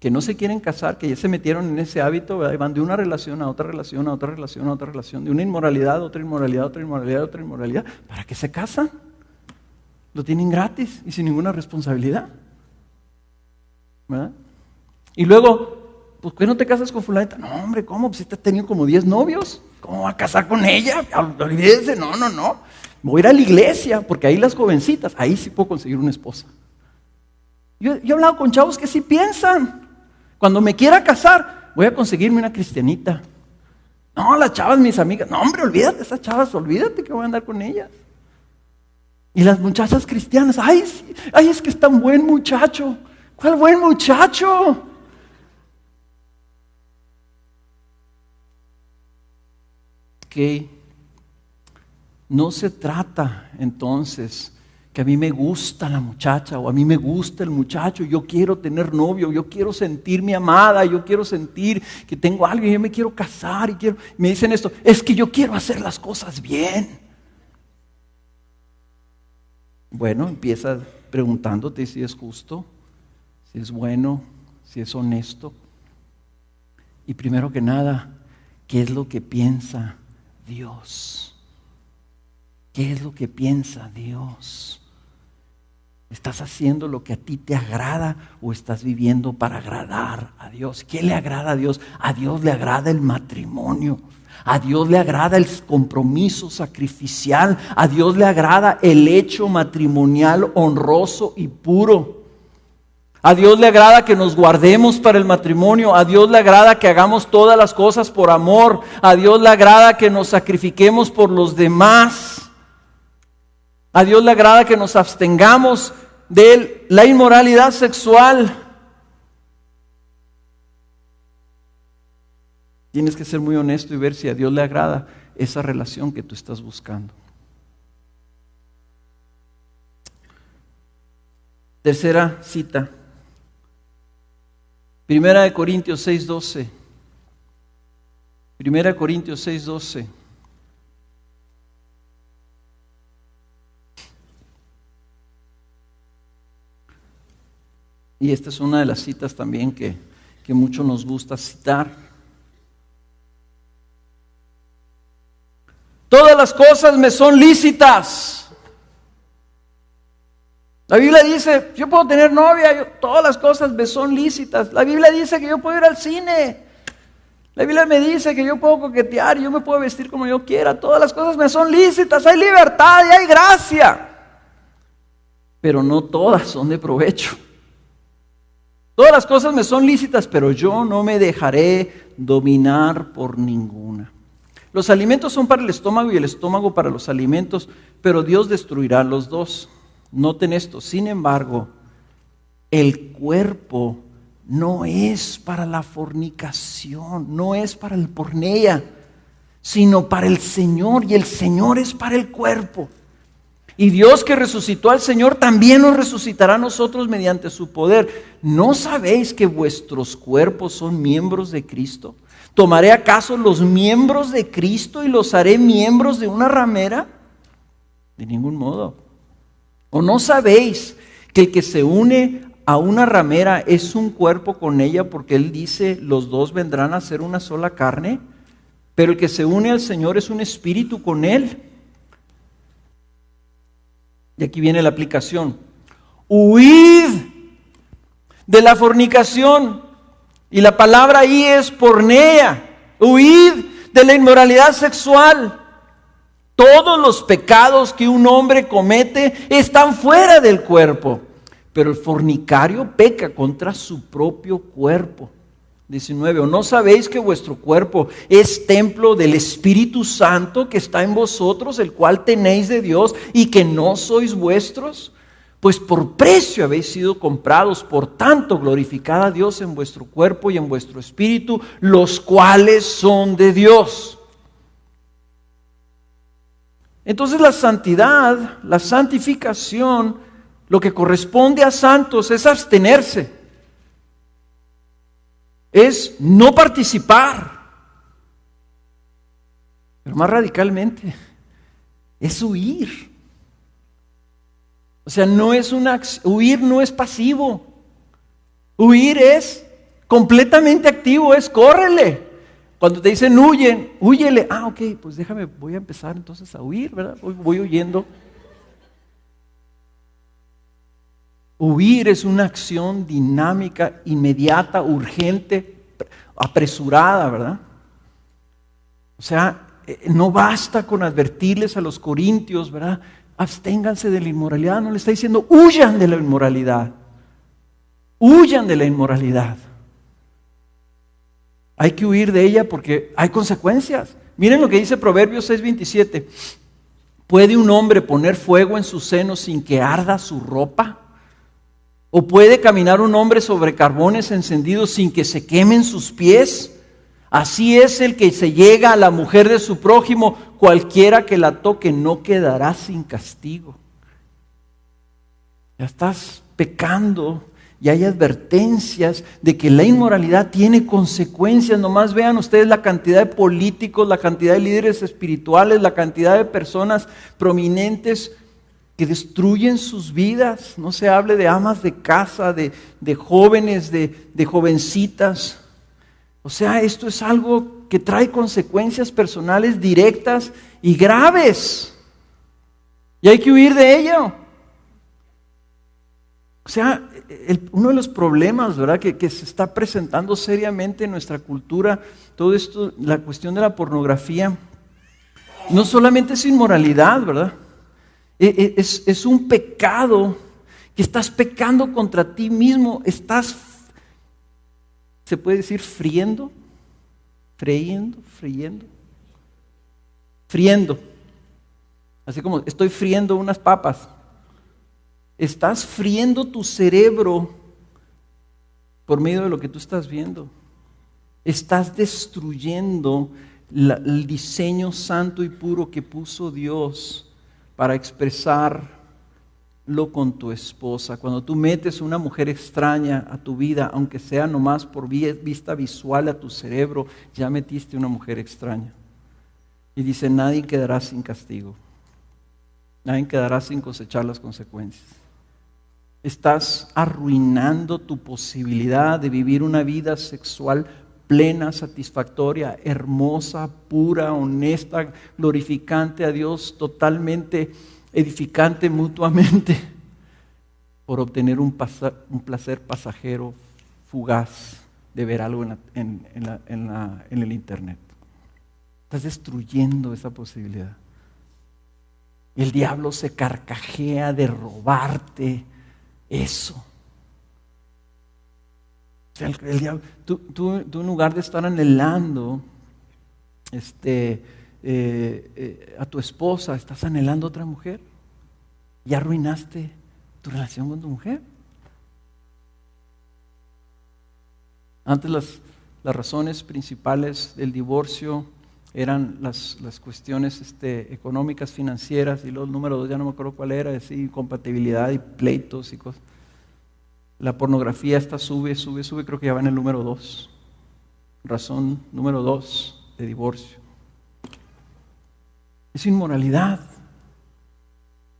S2: que no se quieren casar, que ya se metieron en ese hábito, ¿verdad? Y van de una relación a otra relación, a otra relación, a otra relación, de una inmoralidad a otra inmoralidad, a otra inmoralidad, a otra inmoralidad. ¿Para qué se casan? Lo tienen gratis y sin ninguna responsabilidad, ¿verdad? Y luego, pues, ¿por qué no te casas con fulanita? No, hombre, ¿cómo? Pues te has tenido como 10 novios. ¿Cómo va a casar con ella? Olvídese, no. Voy a ir a la iglesia, porque ahí las jovencitas, ahí sí puedo conseguir una esposa. Yo he hablado con chavos que sí piensan. Cuando me quiera casar, voy a conseguirme una cristianita. No, las chavas, mis amigas. No, hombre, olvídate, esas chavas, olvídate que voy a andar con ellas. Y las muchachas cristianas, ay, es que es tan buen muchacho. ¿Cuál buen muchacho? Que no se trata entonces que a mí me gusta la muchacha o a mí me gusta el muchacho, yo quiero tener novio, yo quiero sentirme amada, yo quiero sentir que tengo algo, yo me quiero casar y me dicen esto, es que yo quiero hacer las cosas bien. Bueno, empieza preguntándote si es justo, si es bueno, si es honesto. Y primero que nada, ¿qué es lo que piensa Dios? ¿Qué es lo que piensa Dios? ¿Estás haciendo lo que a ti te agrada o estás viviendo para agradar a Dios? ¿Qué le agrada a Dios? A Dios le agrada el matrimonio. A Dios le agrada el compromiso sacrificial. A Dios le agrada el hecho matrimonial honroso y puro. A Dios le agrada que nos guardemos para el matrimonio. A Dios le agrada que hagamos todas las cosas por amor. A Dios le agrada que nos sacrifiquemos por los demás. A Dios le agrada que nos abstengamos de la inmoralidad sexual. Tienes que ser muy honesto y ver si a Dios le agrada esa relación que tú estás buscando. Tercera cita. 1 Corintios 6:12. 1 Corintios 6:12. Y esta es una de las citas también que mucho nos gusta citar. Todas las cosas me son lícitas. La Biblia dice, yo puedo tener novia, todas las cosas me son lícitas. La Biblia dice que yo puedo ir al cine. La Biblia me dice que yo puedo coquetear, yo me puedo vestir como yo quiera. Todas las cosas me son lícitas, hay libertad y hay gracia. Pero no todas son de provecho. Todas las cosas me son lícitas, pero yo no me dejaré dominar por ninguna. Los alimentos son para el estómago y el estómago para los alimentos, pero Dios destruirá los dos. Noten esto, sin embargo, el cuerpo no es para la fornicación, no es para el porneia, sino para el Señor, y el Señor es para el cuerpo. Y Dios que resucitó al Señor también nos resucitará a nosotros mediante su poder. ¿No sabéis que vuestros cuerpos son miembros de Cristo? ¿Tomaré acaso los miembros de Cristo y los haré miembros de una ramera? De ningún modo. ¿O no sabéis que el que se une a una ramera es un cuerpo con ella? Porque Él dice, los dos vendrán a ser una sola carne. Pero el que se une al Señor es un espíritu con Él. Y aquí viene la aplicación. Huid de la fornicación. Y la palabra ahí es porneia. Huid de la inmoralidad sexual. Todos los pecados que un hombre comete están fuera del cuerpo. Pero el fornicario peca contra su propio cuerpo. 19. ¿O no sabéis que vuestro cuerpo es templo del Espíritu Santo que está en vosotros, el cual tenéis de Dios y que no sois vuestros? Pues por precio habéis sido comprados, por tanto glorificad a Dios en vuestro cuerpo y en vuestro espíritu, los cuales son de Dios. Entonces la santidad, la santificación, lo que corresponde a santos es abstenerse. Es no participar, pero más radicalmente, es huir. O sea, huir no es pasivo, huir es completamente activo, es córrele. Cuando te dicen huyen, húyele. Ok, pues voy a empezar entonces a huir, ¿verdad? Voy huyendo. Huir es una acción dinámica, inmediata, urgente, apresurada, ¿verdad? O sea, no basta con advertirles a los corintios, ¿verdad? Absténganse de la inmoralidad. No le está diciendo, huyan de la inmoralidad. Huyan de la inmoralidad. Hay que huir de ella porque hay consecuencias. Miren lo que dice Proverbios 6:27. ¿Puede un hombre poner fuego en su seno sin que arda su ropa? ¿O puede caminar un hombre sobre carbones encendidos sin que se quemen sus pies? Así es el que se llega a la mujer de su prójimo, cualquiera que la toque no quedará sin castigo. Ya estás pecando y hay advertencias de que la inmoralidad tiene consecuencias. Nomás vean ustedes la cantidad de políticos, la cantidad de líderes espirituales, la cantidad de personas prominentes que destruyen sus vidas. No se hable de amas de casa, de jóvenes, de jovencitas. O sea, esto es algo que trae consecuencias personales directas y graves. Y hay que huir de ello. O sea, uno de los problemas, ¿verdad?, que se está presentando seriamente en nuestra cultura, todo esto, la cuestión de la pornografía, no solamente es inmoralidad, ¿verdad? Es un pecado, que estás pecando contra ti mismo, estás, se puede decir, friendo, así como estoy friendo unas papas. Estás friendo tu cerebro por medio de lo que tú estás viendo. Estás destruyendo el diseño santo y puro que puso Dios para expresarlo con tu esposa. Cuando tú metes una mujer extraña a tu vida, aunque sea nomás por vista visual a tu cerebro, ya metiste una mujer extraña. Y dice, nadie quedará sin castigo. Nadie quedará sin cosechar las consecuencias. Estás arruinando tu posibilidad de vivir una vida sexual plena, satisfactoria, hermosa, pura, honesta, glorificante a Dios, totalmente edificante mutuamente, por obtener un placer pasajero, fugaz, de ver algo en el internet. Estás destruyendo esa posibilidad. El diablo se carcajea de robarte eso. O sea, el diablo, tú en lugar de estar anhelando a tu esposa, estás anhelando a otra mujer. Ya arruinaste tu relación con tu mujer. Antes las razones principales del divorcio eran las cuestiones económicas, financieras, y luego el número 2, ya no me acuerdo cuál era, es incompatibilidad y pleitos y cosas. La pornografía sube, creo que ya va en el número 2. Razón número 2 de divorcio. Es inmoralidad,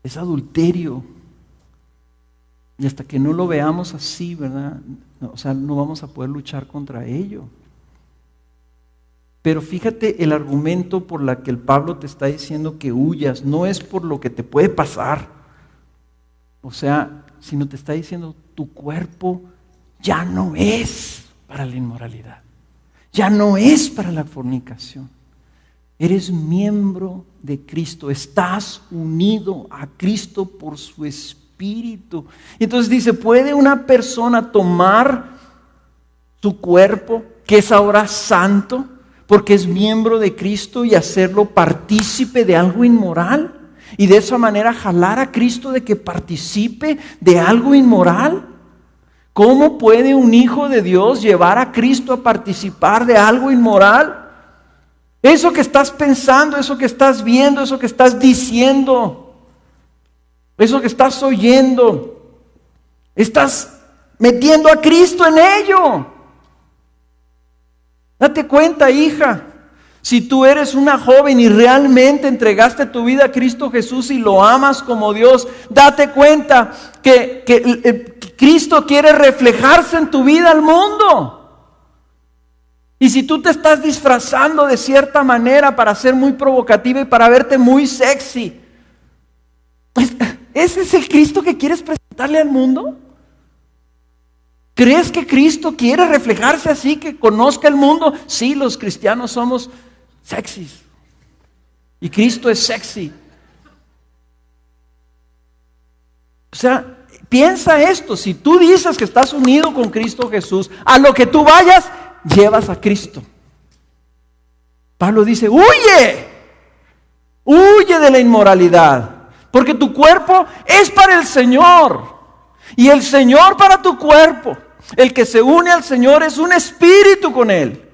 S2: es adulterio. Y hasta que no lo veamos así, ¿verdad? No vamos a poder luchar contra ello. Pero fíjate el argumento por la que el Pablo te está diciendo que huyas, no es por lo que te puede pasar. O sea, sino te está diciendo, tu cuerpo ya no es para la inmoralidad, ya no es para la fornicación. Eres miembro de Cristo, estás unido a Cristo por su Espíritu. Entonces dice, ¿puede una persona tomar su cuerpo, que es ahora santo, porque es miembro de Cristo, y hacerlo partícipe de algo inmoral? Y de esa manera jalar a Cristo de que participe de algo inmoral. ¿Cómo puede un hijo de Dios llevar a Cristo a participar de algo inmoral? Eso que estás pensando, eso que estás viendo, eso que estás diciendo, eso que estás oyendo, estás metiendo a Cristo en ello. Date cuenta, hija. Si tú eres una joven y realmente entregaste tu vida a Cristo Jesús y lo amas como Dios, date cuenta que Cristo quiere reflejarse en tu vida al mundo. Y si tú te estás disfrazando de cierta manera para ser muy provocativa y para verte muy sexy, pues, ¿ese es el Cristo que quieres presentarle al mundo? ¿Crees que Cristo quiere reflejarse así, que conozca el mundo? Sí, los cristianos somos sexys. Y Cristo es sexy. O sea, piensa esto. Si tú dices que estás unido con Cristo Jesús, a lo que tú vayas, llevas a Cristo. Pablo dice, huye de la inmoralidad, porque tu cuerpo es para el Señor, y el Señor para tu cuerpo. El que se une al Señor es un espíritu con Él.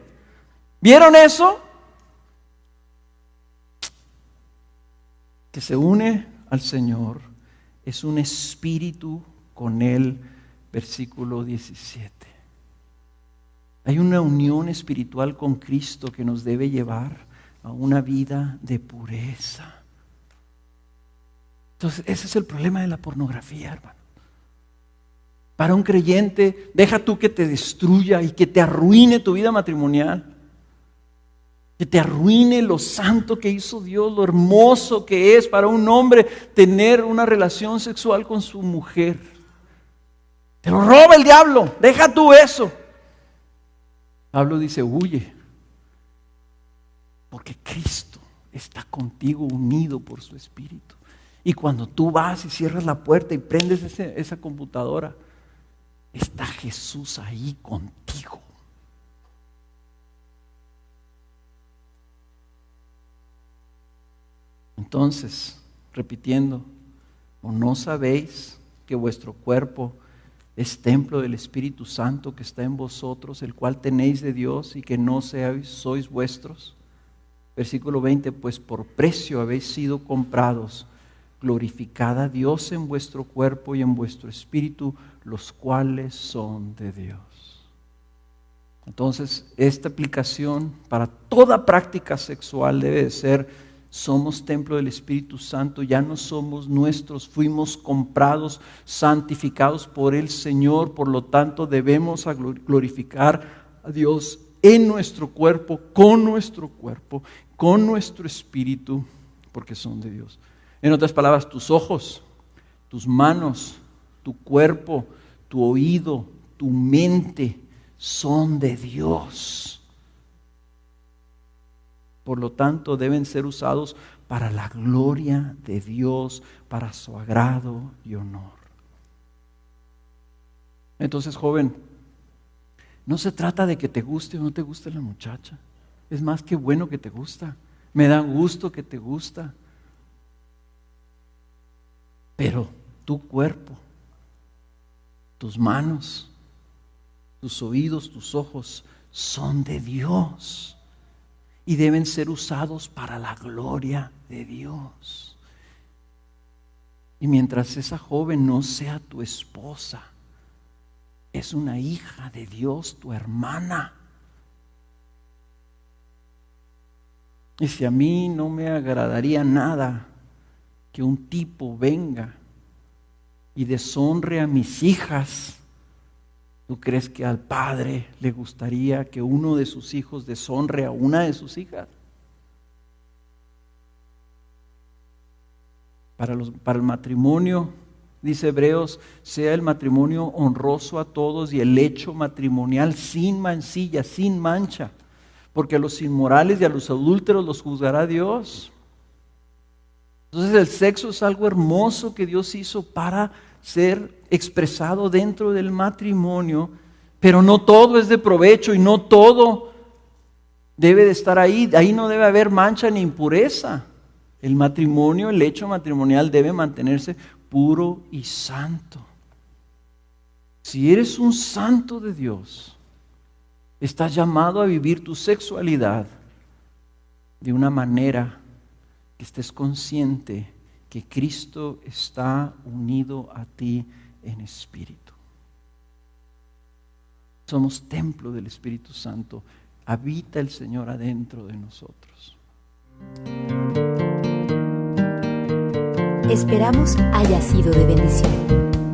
S2: ¿Vieron eso? Que se une al Señor es un espíritu con Él. Versículo 17. Hay una unión espiritual con Cristo que nos debe llevar a una vida de pureza. Entonces, ese es el problema de la pornografía, hermano. Para un creyente, deja tú que te destruya y que te arruine tu vida matrimonial. Que te arruine lo santo que hizo Dios, lo hermoso que es para un hombre tener una relación sexual con su mujer. Te lo roba el diablo, deja tú eso. Pablo dice, huye, porque Cristo está contigo unido por su Espíritu. Y cuando tú vas y cierras la puerta y prendes esa computadora, está Jesús ahí contigo. Entonces, repitiendo, ¿o no sabéis que vuestro cuerpo es templo del Espíritu Santo que está en vosotros, el cual tenéis de Dios y que no sois vuestros? Versículo 20, pues por precio habéis sido comprados. Glorificad a Dios en vuestro cuerpo y en vuestro espíritu, los cuales son de Dios. Entonces, esta aplicación para toda práctica sexual debe de ser: somos templo del Espíritu Santo, ya no somos nuestros, fuimos comprados, santificados por el Señor, por lo tanto debemos glorificar a Dios en nuestro cuerpo, con nuestro espíritu, porque son de Dios. En otras palabras, tus ojos, tus manos, tu cuerpo, tu oído, tu mente son de Dios. Por lo tanto, deben ser usados para la gloria de Dios, para su agrado y honor. Entonces, joven, no se trata de que te guste o no te guste la muchacha. Es más que bueno que te gusta. Me da gusto que te gusta. Pero tu cuerpo, tus manos, tus oídos, tus ojos son de Dios. Y deben ser usados para la gloria de Dios. Y mientras esa joven no sea tu esposa, es una hija de Dios, tu hermana. Y si a mí no me agradaría nada que un tipo venga y deshonre a mis hijas, ¿tú crees que al padre le gustaría que uno de sus hijos deshonre a una de sus hijas? Para el matrimonio, dice Hebreos, sea el matrimonio honroso a todos y el hecho matrimonial sin mancilla, sin mancha, porque a los inmorales y a los adúlteros los juzgará Dios. Entonces el sexo es algo hermoso que Dios hizo para ser expresado dentro del matrimonio, pero no todo es de provecho y no todo debe de estar ahí. Ahí no debe haber mancha ni impureza. El matrimonio, el hecho matrimonial debe mantenerse puro y santo. Si eres un santo de Dios, estás llamado a vivir tu sexualidad de una manera que estés consciente que Cristo está unido a ti en espíritu. Somos templo del Espíritu Santo. Habita el Señor adentro de nosotros.
S1: Esperamos haya sido de bendición.